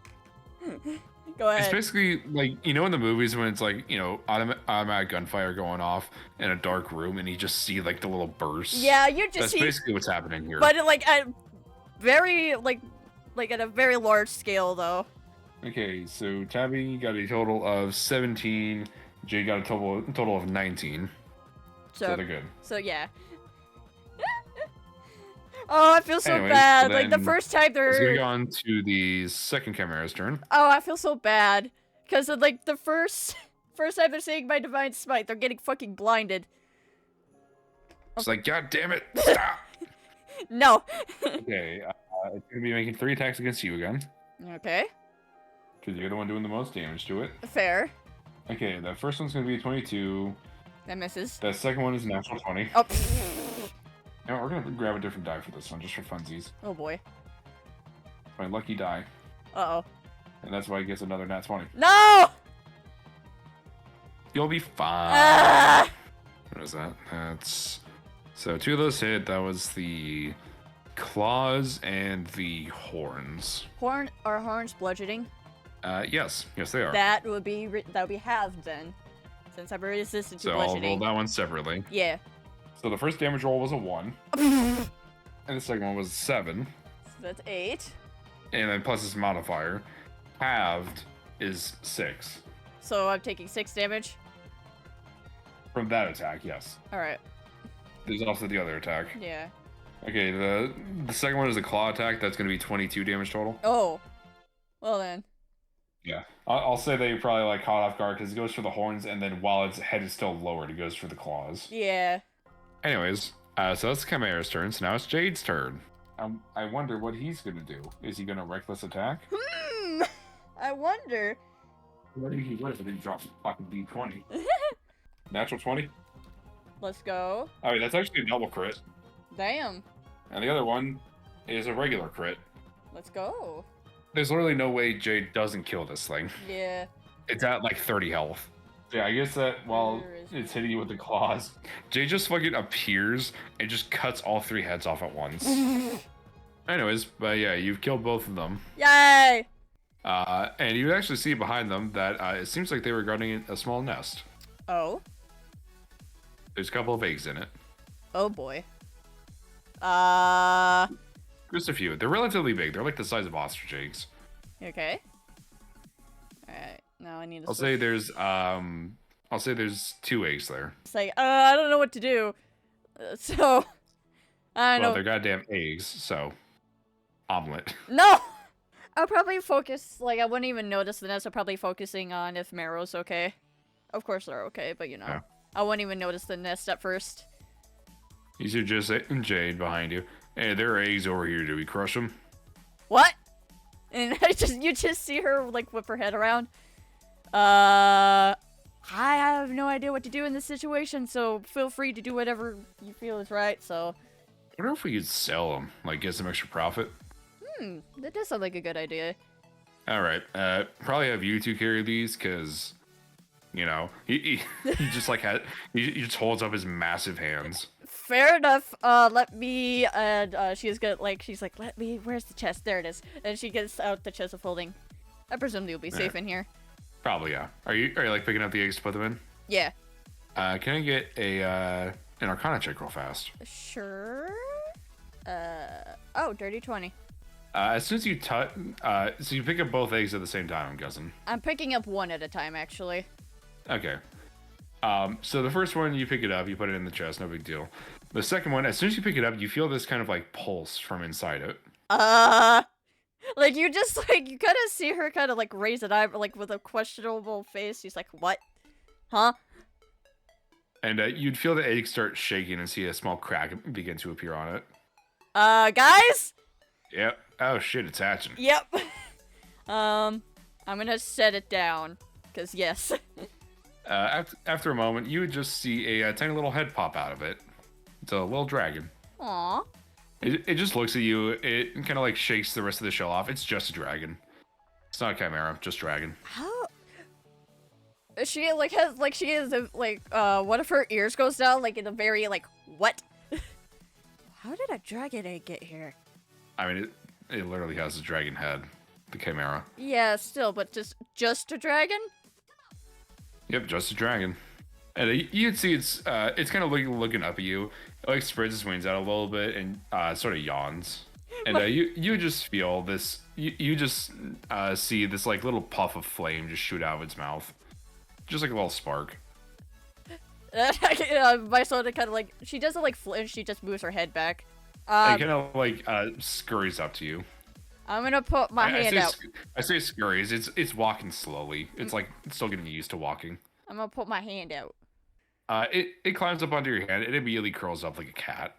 Go ahead. It's basically like, you know in the movies when it's like, you know, automatic gunfire going off in a dark room and you just see like the little bursts. Yeah, you just That's basically what's happening here. But like at very like at a very large scale though. Okay, so Tabby got a total of 17. Jay got a total of 19. So they're good. So yeah. Oh, I feel so Anyways, bad. so Like the first time they're. Let's go on to the second Chimera's turn. Oh, I feel so bad because like the first time they're saying my divine smite, they're getting fucking blinded. It's like, god damn it, stop. No. Okay, it's gonna be making 3 attacks against you again. Okay. Because you're the one doing the most damage to it. Fair. Okay, the first one's gonna be 22. That misses. The second one is natural 20. Oh. No, we're gonna grab a different die for this one, just for funsies. Oh boy. My lucky die. Uh-oh. And that's why he gets another nat 20. No! You'll be fine. Ah! What is that? That's... So 2 of those hit. That was the claws and the horns. Are horns bludgeoning? Yes, they are. That would be halved then, since I've already resisted to So I'll roll bludgeoning. that one separately. Yeah. So the first damage roll was a 1, So and the second one was a 7. that's 8. And then plus this modifier, halved is 6. So I'm taking 6 damage. From that attack, yes. All right. There's also the other attack. Yeah. Okay, the second one is a claw attack. That's going to be 22 damage total. Oh. Well then. Yeah. I'll say that you're probably like caught off guard because it goes for the horns, and then while its head is still lowered, it goes for the claws. Yeah. Anyways, so that's Chimera's turn. So now it's Jade's turn. I wonder what he's going to do. Is he going to reckless attack? I wonder. What if he drops fucking D20? Natural 20? Let's go. Oh, wait, that's actually a double crit. Damn. And the other one is a regular crit. Let's go. There's literally no way Jade doesn't kill this thing. Yeah. It's at like 30 health. Yeah, I guess that while it's hitting you with the claws, Jade just fucking appears and just cuts all 3 heads off at once. Anyways, but yeah, you've killed both of them. Yay! And you actually see behind them that it seems like they were guarding a small nest. Oh. There's a couple of eggs in it. Oh boy. Just a few. They're relatively big. They're like the size of ostrich eggs. Okay. Alright, now I need to I'll say there's 2 eggs there. It's like, I don't know what to do. So, I don't Well, know. they're goddamn eggs, so omelet. No! I'll probably focus, like, I wouldn't even notice the nest. I'm probably focusing on if Marrow's okay. Of course they're okay, but you know. Yeah. I wouldn't even notice the nest at first. These are just Jade behind you. Hey, there are eggs over here. Do we crush them? What? And you just see her, like, whip her head around. I have no idea what to do in this situation, so feel free to do whatever you feel is right, so. I wonder if we could sell them, like get some extra profit. That does sound like a good idea. All right, probably have you 2 carry these, cause, you know, he just like he just holds up his massive hands. Fair enough. Let me. And she's like, let me. Where's the chest? There it is. And she gets out the chest of holding. I presume you'll be safe in here. Probably, yeah. Are you like picking up the eggs to put them in? Yeah. Can I get an Arcana check real fast? Sure. Oh, dirty 20. As soon as you touch, so you pick up both eggs at the same time, I'm guessing. I'm picking up one at a time, actually. Okay. So the first one, you pick it up, you put it in the chest, no big deal. The second one, as soon as you pick it up, you feel this kind of like pulse from inside it. Like you just like you kind of see her kind of like raise an eyebrow, like with a questionable face. She's like, "What? Huh?" And you'd feel the egg start shaking and see a small crack begin to appear on it. Guys? Yep. Oh shit, it's hatching. Yep. I'm gonna set it down, cause yes. After a moment, you would just see a tiny little head pop out of it. It's a little dragon. Aww. It just looks at you. It kind of like shakes the rest of the shell off. It's just a dragon. It's not a chimera, just dragon. How? She like has like she is like one of her ears goes down like in a very like what? How did a dragon egg get here? I mean, it literally has a dragon head, the chimera. Yeah, still, but just a dragon? Yep, just a dragon. And you'd see it's kind of looking up at you. It like spreads its wings out a little bit and sort of yawns. And you just feel this. You just see this like little puff of flame just shoot out of its mouth, just like a little spark. My soda kind of like she doesn't like flinch. She just moves her head back. It kind of like scurries up to you. I'm gonna put my hand out. I say scurries. It's walking slowly. It's like it's still getting used to walking. I'm gonna put my hand out. It climbs up onto your hand. It immediately curls up like a cat.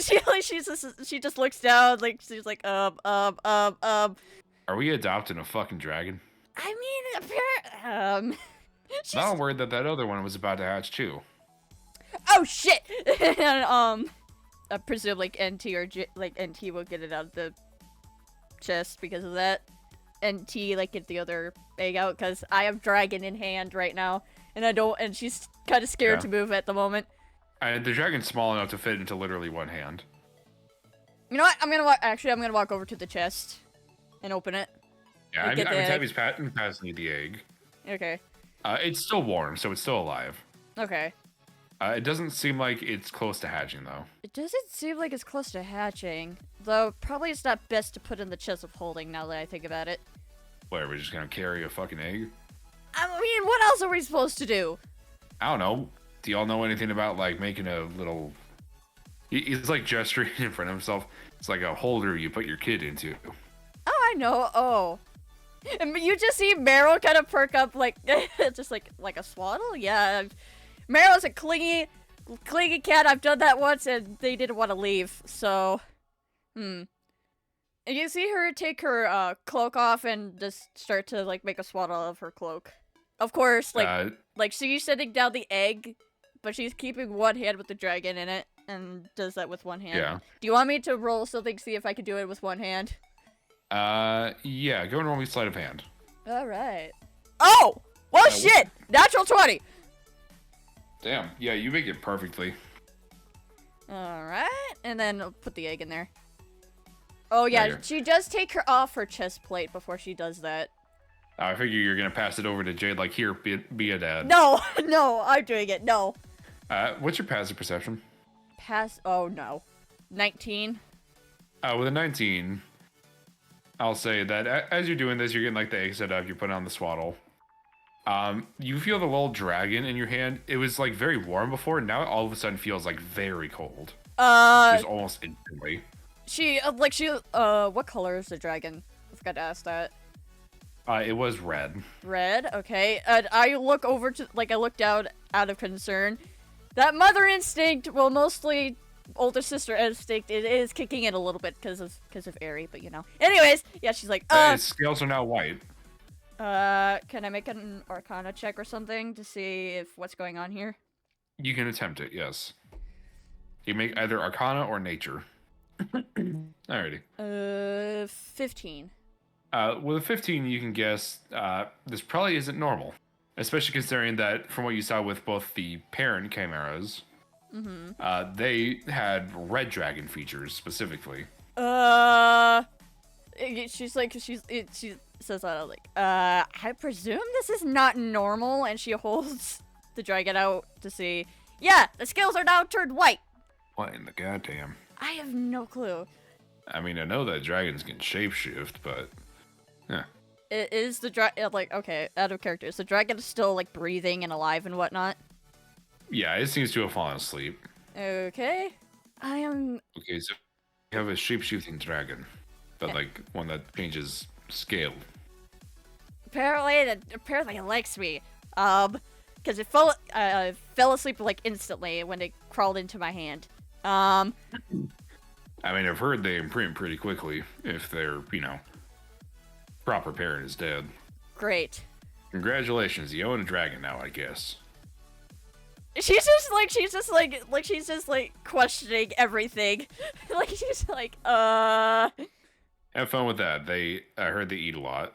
She just looks down like she's like Are we adopting a fucking dragon? I mean, she's... Not worried that other one was about to hatch too. Oh shit! And I presume like NT or NT will get it out of the chest because of that. NT like get the other egg out because I have dragon in hand right now, and I don't. And she's kind of scared to move at the moment. And the dragon's small enough to fit into literally one hand. You know what? I'm gonna walk over to the chest and open it. Yeah, Like, I get mean, the egg. Tabby's passing you the egg. Okay. It's still warm, so it's still alive. Okay. It doesn't seem like it's close to hatching, though. It doesn't seem like it's close to hatching. Though, probably it's not best to put in the chest of holding now that I think about it. What, are we just gonna carry a fucking egg? I mean, what else are we supposed to do? I don't know. Do y'all know anything about, like, making a little... He's, like, gesturing in front of himself. It's like a holder you put your kid into. Oh, I know. Oh. And you just see Meryl kind of perk up, like, just like a swaddle? Yeah. Meryl's a clingy cat. I've done that once, and they didn't want to leave, so... And you see her take her cloak off and just start to, like, make a swaddle of her cloak. Of course, like she's sitting down the egg, but she's keeping one hand with the dragon in it, and does that with one hand. Yeah. Do you want me to roll something, see if I can do it with one hand? Yeah, go and roll me sleight of hand. Alright. Oh! Well, shit! Natural 20! Damn, yeah, you make it perfectly. Alright, and then I'll put the egg in there. Oh yeah, There. she does take her off her chest plate before she does that. I figure you're gonna pass it over to Jade, like, here, be a dad. No! No, I'm doing it, no. What's your passive perception? Oh no. 19. With a 19, I'll say that as you're doing this, you're getting, like, the egg set up, you put it on the swaddle. You feel the little dragon in your hand. It was, like, very warm before, and now it all of a sudden feels, like, very cold. Just almost instantly. What color is the dragon? I forgot to ask that. It was red. Red, okay. I look over to, I look down out of concern. That mother instinct, well, mostly older sister instinct, it is kicking in a little bit because of Aerie, but you know. Anyways, yeah, she's like, His scales are now white. Can I make an Arcana check or something to see if what's going on here? You can attempt it, yes. You make either Arcana or Nature. Alrighty. 15. With a 15, you can guess this probably isn't normal. Especially considering that, from what you saw with both the parent chimeras, they had red dragon features specifically. She says, I presume this is not normal, and she holds the dragon out to see. Yeah, the scales are now turned white. What in the goddamn? I have no clue. I mean, I know that dragons can shapeshift, but yeah. Is the dragon okay? Out of character, is the dragon still like breathing and alive and whatnot? Yeah, it seems to have fallen asleep. Okay, I am. Okay, so you have a shapeshifting dragon, but like one that changes scale. Apparently it likes me. Because it fell asleep like instantly when it crawled into my hand. I mean, I've heard they imprint pretty quickly if their, proper parent is dead. Great. Congratulations, you own a dragon now, I guess. She's just questioning everything. She's like, Have fun with that. I heard they eat a lot.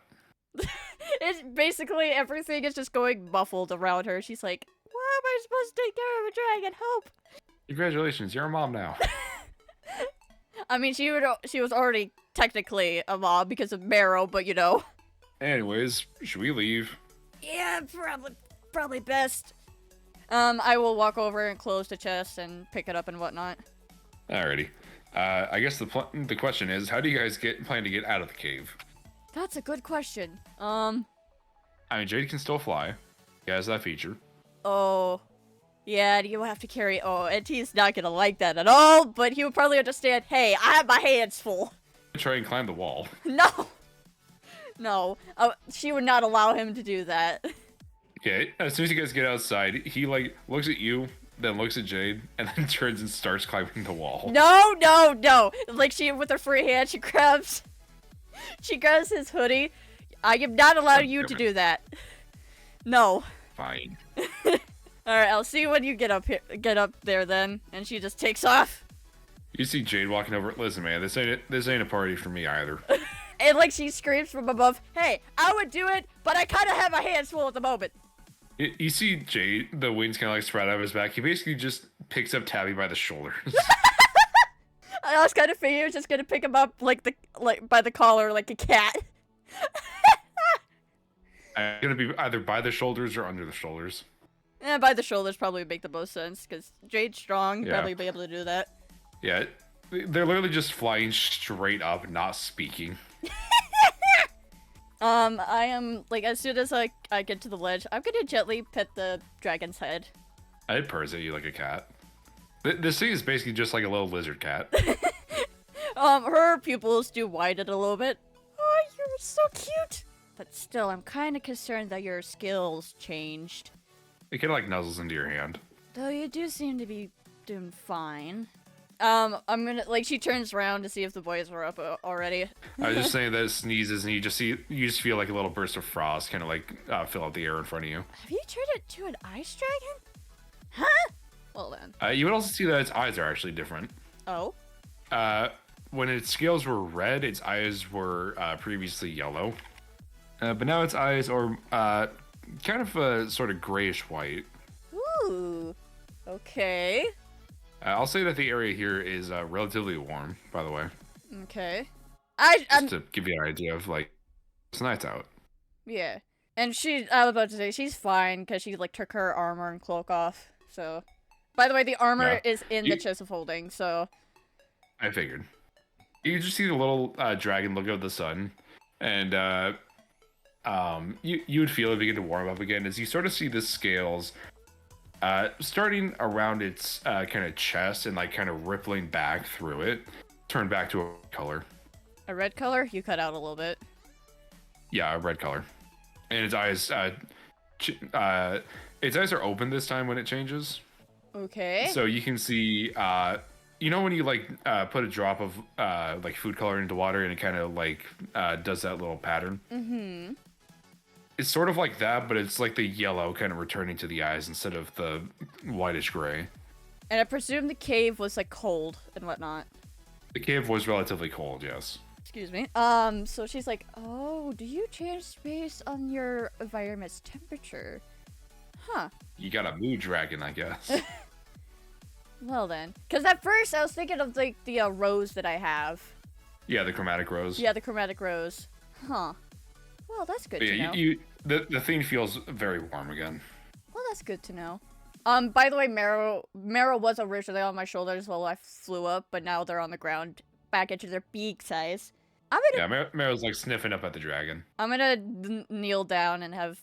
It's basically everything is just going muffled around her. She's like, why am I supposed to take care of a dragon? Help! Congratulations, you're a mom now. I mean, she was already technically a mom because of Marrow, but you know. Anyways, should we leave? Yeah, probably best. I will walk over and close the chest and pick it up and whatnot. Alrighty. I guess the question is, how do you guys plan to get out of the cave? That's a good question. I mean, Jade can still fly. He has that feature. Oh. Yeah, you have to carry... Oh, and he's not gonna like that at all, but he would probably understand, hey, I have my hands full. Try and climb the wall. No! No. She would not allow him to do that. Okay, as soon as you guys get outside, he, looks at you, then looks at Jade, and then turns and starts climbing the wall. No, no, no! With her free hand, she grabs his hoodie. I am not allowing you to do that. No. Fine. Alright, I'll see you when you get up there then. And she just takes off. You see Jade walking over. Listen, man, this ain't a party for me either. And she screams from above, hey, I would do it, but I kind of have my hands full at the moment. You see Jade, the wings kind of spread out of his back. He basically just picks up Tabby by the shoulders. I was kind of figuring he was just gonna pick him up by the collar like a cat. It's gonna be either by the shoulders or under the shoulders. By the shoulders probably would make the most sense, because Jade's strong, Yeah. probably be able to do that. Yeah, they're literally just flying straight up, not speaking. I am, like, as soon as I get to the ledge, I'm gonna gently pet the dragon's head. It purrs at you like a cat. This thing is basically just like a little lizard cat. Her pupils do widen a little bit. Oh, you're so cute! But still, I'm kind of concerned that your skills changed. It kind of like nuzzles into your hand. Though you do seem to be doing fine. I'm gonna, like, she turns around to see if the boys were up already. I was just saying that it sneezes and you just feel like a little burst of frost kind of like fill out the air in front of you. Have you turned it to an ice dragon? Huh? Well then. You would also see that its eyes are actually different. Oh? When its scales were red, its eyes were previously yellow. But now its eyes are kind of sort of grayish white. Ooh. Okay. I'll say that the area here is relatively warm, by the way. Okay. Just to give you an idea of, like, it's nights out. Yeah. And I was about to say, she's fine, because she, like, took her armor and cloak off, so. By the way, the armor is in the chest of holding, so. I figured. You just see the little dragon look at the sun, and you would feel it begin to warm up again as you sort of see the scales starting around its kind of chest and like kind of rippling back through it, turn back to a color. A red color? You cut out a little bit. Yeah, a red color. And its eyes are open this time when it changes. Okay. So you can see, you know when you like put a drop of like food color into water and it kind of like does that little pattern? Mm-hmm. It's sort of like that, but it's like the yellow kind of returning to the eyes instead of the whitish gray. And I presume the cave was like cold and whatnot. The cave was relatively cold, yes. Excuse me. So she's like, oh, do you change based on your environment's temperature? Huh. You got a mood dragon, I guess. Well then. Because at first I was thinking of like the rose that I have. Yeah, the chromatic rose. Yeah, the chromatic rose. Huh. Well, that's good to know. The thing feels very warm again. Well, that's good to know. By the way, Marrow was originally on my shoulders while I flew up, but now they're on the ground, back into their beak size. Marrow's like sniffing up at the dragon. I'm gonna kneel down and have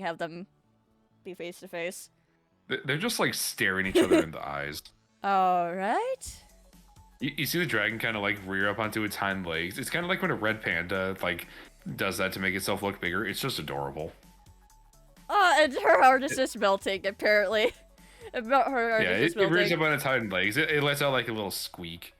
have them be face to face. They're just like staring each other in the eyes. All right. You see the dragon kind of like rear up onto its hind legs. It's kind of like when a red panda like does that to make itself look bigger. It's just adorable. And her heart is just melting, apparently. About her heart is just melting. It rears up on its hind legs. It lets out like a little squeak.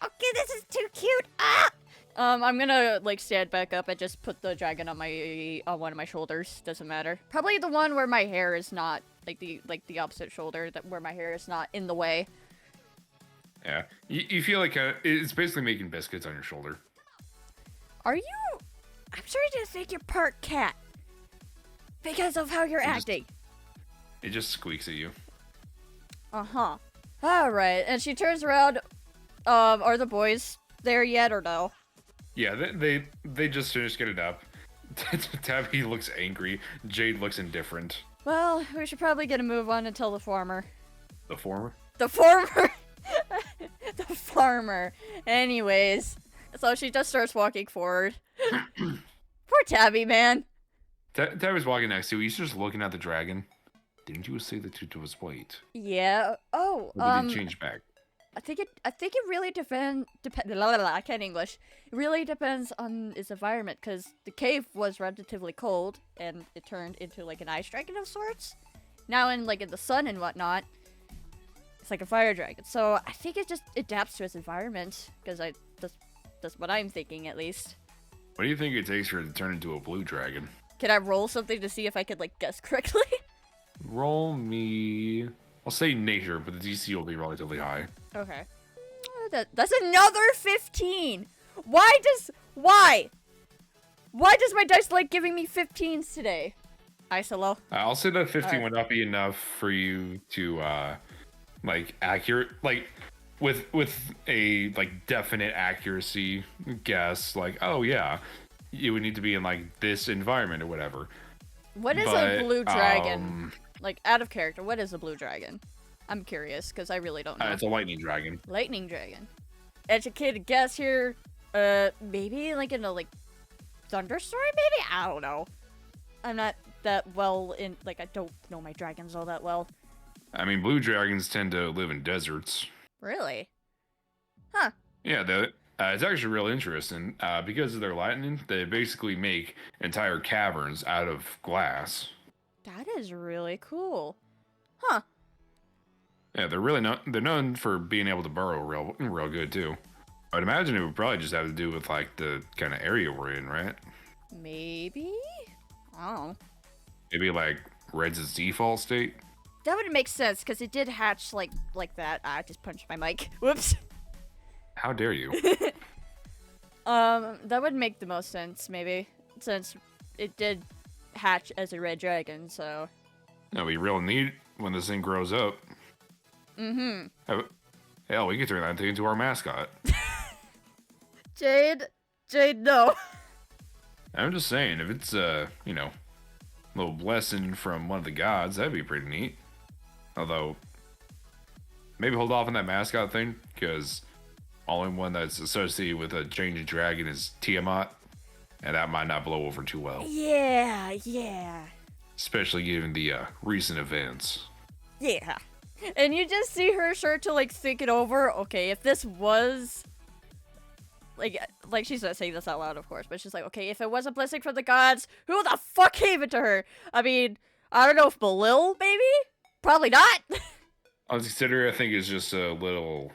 Okay, this is too cute. Ah! I'm gonna like stand back up and just put the dragon on one of my shoulders. Doesn't matter. Probably the one where my hair is not like the opposite shoulder, where my hair is not in the way. Yeah, you feel like it's basically making biscuits on your shoulder. Are you? I'm starting to think you're part cat because of how you're acting. It just squeaks at you. Uh-huh. All right, and she turns around. Are the boys there yet or no? Yeah, they just finished getting up. Tabby looks angry. Jade looks indifferent. Well, we should probably get a move on and tell the farmer. The former? The farmer! The farmer. Anyways, so she just starts walking forward. Poor Tabby, man. Tabby's walking next to you. He's just looking at the dragon. Didn't you say the tutu was white? Yeah. Oh, or did it change back? I think it really depends. I can't English. It really depends on its environment, because the cave was relatively cold and it turned into like an ice dragon of sorts. Now in the sun and whatnot, it's like a fire dragon. So I think it just adapts to its environment, because that's what I'm thinking at least. What do you think it takes for it to turn into a blue dragon? Can I roll something to see if I could guess correctly? Roll me. I'll say nature, but the DC will be relatively high. Okay. That's another 15. Why does my dice like giving me 15s today? Isolo. I'll say that 15 would not be enough for you to accurate with a definite accuracy guess oh yeah. you would need to be in like this environment or whatever. What is a blue dragon? Like, out of character, what is a blue dragon? I'm curious, because I really don't know. It's a lightning dragon. Lightning dragon. Educated guess here. Maybe like in a like thunderstorm, maybe? I don't know. I'm not that well in, like, I don't know my dragons all that well. I mean, blue dragons tend to live in deserts. Really? Huh. Yeah, it's actually real interesting. Because of their lightning, they basically make entire caverns out of glass. That is really cool. Huh. Yeah, they're known for being able to burrow real good too. I'd imagine it would probably just have to do with like the kind of area we're in, right? Maybe? I don't know. Maybe like Red's default state. That would make sense, because it did hatch like that. I just punched my mic. Whoops. How dare you? That would make the most sense, maybe, since it did hatch as a red dragon, so. That'll be real neat when this thing grows up. Mm-hmm. Hell, we could turn that thing into our mascot. Jade, no. I'm just saying, if it's you know, a little blessing from one of the gods, that'd be pretty neat. Although, maybe hold off on that mascot thing, because only one that's associated with a changing dragon is Tiamat, and that might not blow over too well. Yeah. Especially given the recent events. Yeah. And you just see her start to like think it over. Okay, if this was like she's not saying this out loud, of course, but she's like, okay, if it was a blessing from the gods, who the fuck gave it to her? I mean, I don't know if Belil, maybe? Probably not. I was considering, I think it's just a little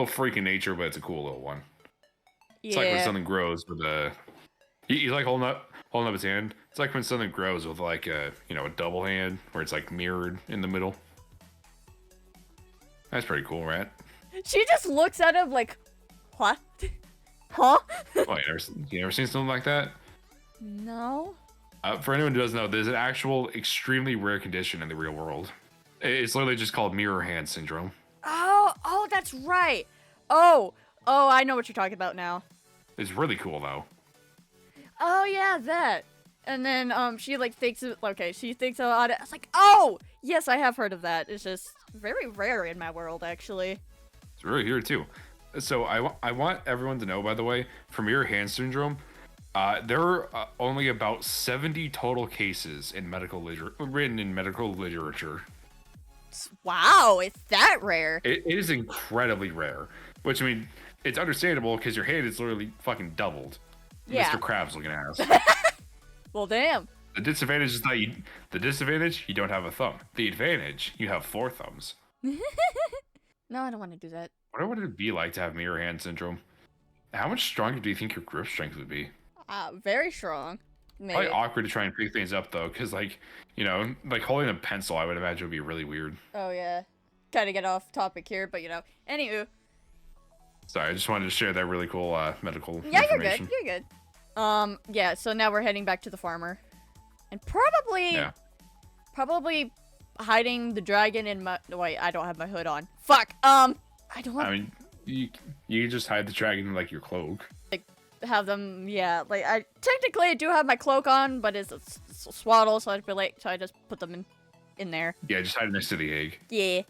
freak in nature, but it's a cool little one. It's like when something grows with a, he's like holding up his hand. It's like when something grows with like a, you know, a double hand where it's like mirrored in the middle. That's pretty cool, right? She just looks at him like, what? Huh? Oh, you never seen something like that? No. For anyone who doesn't know, there's an actual extremely rare condition in the real world. It's literally just called mirror hand syndrome. Oh, that's right. Oh, I know what you're talking about now. It's really cool though. Oh yeah, that. And then she like thinks she thinks about it. I was like, oh yes, I have heard of that. It's just very rare in my world, actually. It's really here too. So I want everyone to know, by the way, for mirror hand syndrome, there are only about 70 total cases in written in medical literature. Wow, it's that rare. It is incredibly rare. Which, I mean, it's understandable because your hand is literally fucking doubled. Yeah. Mr. Krabs looking ass. Well, damn. The disadvantage is that you don't have a thumb. The advantage, you have 4 thumbs. No, I don't want to do that. I wonder what it'd be like to have mirror hand syndrome. How much stronger do you think your grip strength would be? Very strong. Maybe. Probably awkward to try and pick things up though, because like, you know, like holding a pencil, I would imagine would be really weird. Oh yeah. Kind of get off topic here, but you know. Anywho. Sorry, I just wanted to share that really cool medical Yeah, information. you're good. Yeah, so now we're heading back to the farmer. And probably hiding the dragon in my... Wait, I don't have my hood on. Fuck, I don't want... I mean, you just hide the dragon in, like, your cloak. Like, have them, yeah, like, I do have my cloak on, but it's a swaddle, so I just put them in there. Yeah, just hide it next to the egg. Yeah.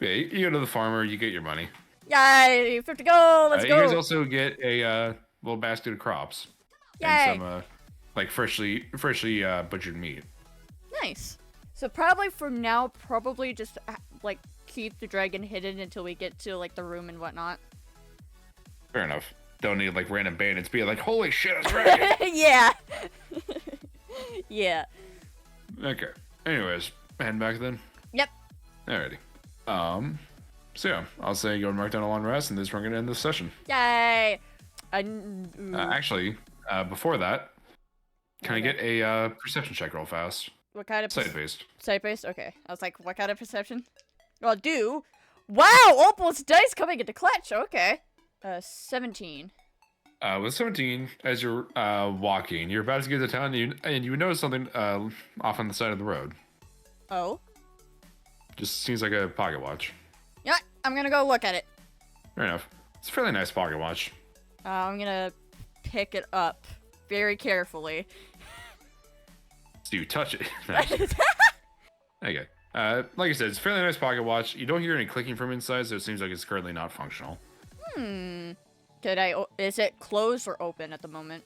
Yeah, you go to the farmer, you get your money. Yay, 50 go, let's go! You guys also get a little basket of crops. Yay! And some, like, freshly butchered meat. Nice. So probably for now, just, like, keep the dragon hidden until we get to, like, the room and whatnot. Fair enough. Don't need, like, random bandits being like, holy shit, it's dragon! Yeah. Yeah. Okay. Anyways, heading back then? Yep. Alrighty. So yeah, I'll say go and mark down a long rest, and this we're gonna end this session. Yay! Actually, before that, can I get a perception check real fast? What kind of Sight-based. Sight-based? Okay. I was like, what kind of perception? Well, Wow! Opal's dice coming into clutch. Okay. 17. With 17, as you're walking, you're about to get to town, and you notice something off on the side of the road. Oh? Just seems like a pocket watch. Yeah, I'm gonna go look at it. Fair enough. It's a fairly nice pocket watch. I'm gonna pick it up very carefully. So you touch it. Okay. Like I said, it's a fairly nice pocket watch. You don't hear any clicking from inside, so it seems like it's currently not functional. Is it closed or open at the moment?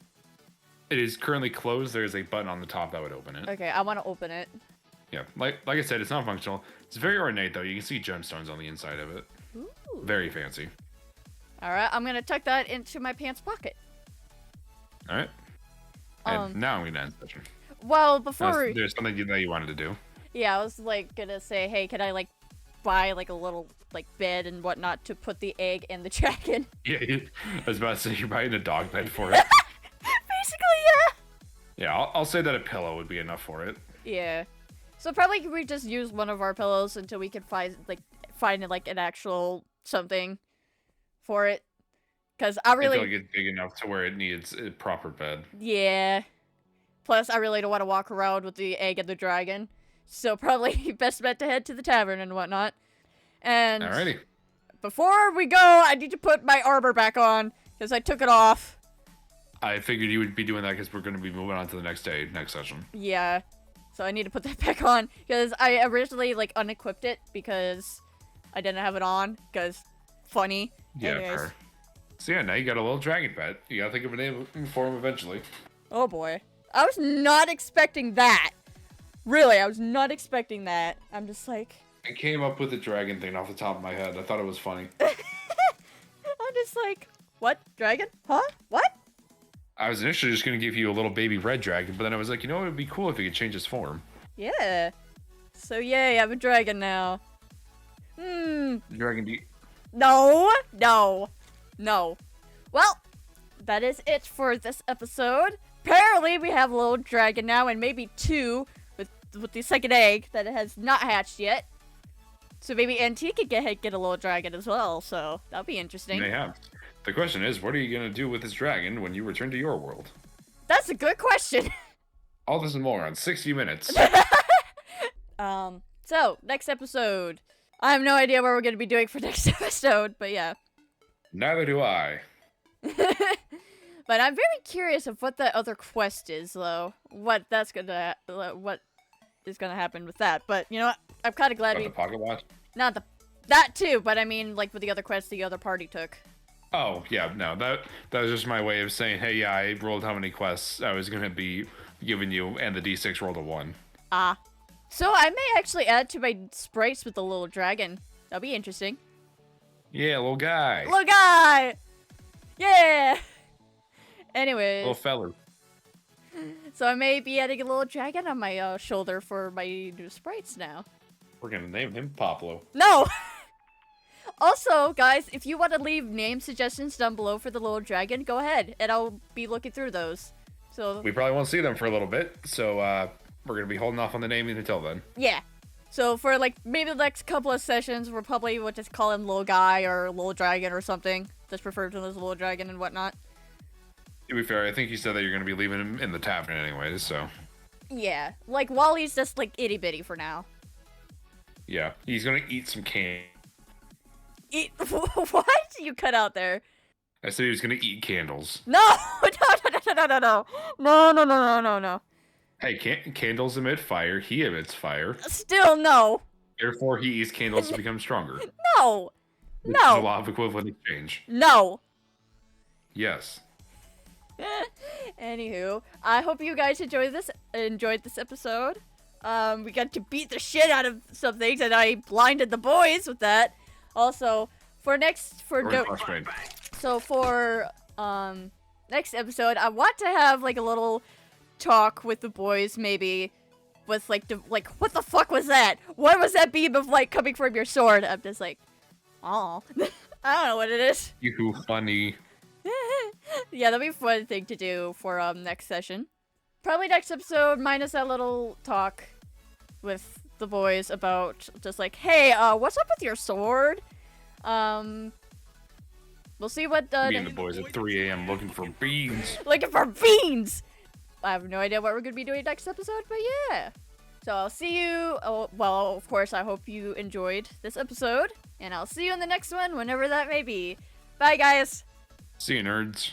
It is currently closed. There's a button on the top that would open it. Okay, I want to open it. Yeah, like I said, it's not functional. It's very ornate, though. You can see gemstones on the inside of it. Ooh. Very fancy. All right, I'm going to tuck that into my pants pocket. All right. And now I'm going to end the session. Well, before... There's something that you wanted to do. Yeah, I was, like, going to say, hey, can I, like, buy, like, a little, like, bed and whatnot to put the egg in the dragon? Yeah, I was about to say, you're buying a dog bed for it. Basically, yeah. Yeah, I'll say that a pillow would be enough for it. Yeah. So probably we just use one of our pillows until we can find an actual something for it. Because I really... Until it gets big enough to where it needs a proper bed. Yeah. Plus, I really don't want to walk around with the egg and the dragon. So probably best bet to head to the tavern and whatnot. And Alrighty. Before we go, I need to put my armor back on, because I took it off. I figured you would be doing that because we're going to be moving on to the next session. Yeah. So I need to put that back on, because I originally, like, unequipped it, because I didn't have it on, because funny. Yeah, fair. So yeah, now you got a little dragon pet. You gotta think of a name for him eventually. Oh boy. I was not expecting that. Really, I was not expecting that. I'm just like... I came up with the dragon thing off the top of my head. I thought it was funny. I'm just like, what? Dragon? Huh? What? I was initially just going to give you a little baby red dragon, but then I was like, you know, it would be cool if he could change his form. Yeah. So yay, I have a dragon now. Dragon D. No. Well, that is it for this episode. Apparently, we have a little dragon now, and maybe two with the second egg that it has not hatched yet. So maybe Auntie could get a little dragon as well, so that'll be interesting. They have. The question is, what are you going to do with this dragon when you return to your world? That's a good question. All this and more on 60 minutes. So, next episode. I have no idea what we're going to be doing for next episode, but yeah. Neither do I. But I'm very curious of what that other quest is, though. What is gonna happen with that? But you know what? I'm kind of glad the pocket watch. That too. But I mean, like with the other quest the other party took. Oh yeah, no, that was just my way of saying, hey, yeah, I rolled how many quests I was gonna be giving you, and the D6 rolled a 1. So I may actually add to my sprites with the little dragon. That'll be interesting. Yeah, little guy. Little guy. Yeah. Anyways. Little feller. So I may be adding a little dragon on my shoulder for my new sprites now. We're gonna name him Poplo. No! Also, guys, if you want to leave name suggestions down below for the little dragon, go ahead, and I'll be looking through those. So we probably won't see them for a little bit, so we're gonna be holding off on the naming until then. Yeah. So for like maybe the next couple of sessions, we'll probably just call him little guy or little dragon or something. Just refer to him as little dragon and whatnot. To be fair, I think you said that you're gonna be leaving him in the tavern anyways, so. Yeah, like Wally's just like itty bitty for now. Yeah, he's gonna eat some candy. Eat what? You cut out there. I said he was gonna eat candles. No! No. Hey, candles emit fire. He emits fire. Still no. Therefore, he eats candles to become stronger. No. Which is a law of equivalent exchange. No. Yes. Anywho, I hope you guys enjoyed this episode. We got to beat the shit out of some things, and I blinded the boys with that. Also, for next episode, I want to have like a little talk with the boys, maybe with like what the fuck was that? What was that beam of light coming from your sword? I'm just like, oh, I don't know what it is. You funny. Yeah, that'll be a fun thing to do for next session. Probably next episode, minus that little talk with the boys about just like, hey, what's up with your sword? We'll see what me and the boys at 3 a.m. looking for beans. Looking for beans! I have no idea what we're gonna be doing next episode, but yeah. So I'll see you. Oh, well, of course, I hope you enjoyed this episode, and I'll see you in the next one, whenever that may be. Bye, guys. See you, nerds.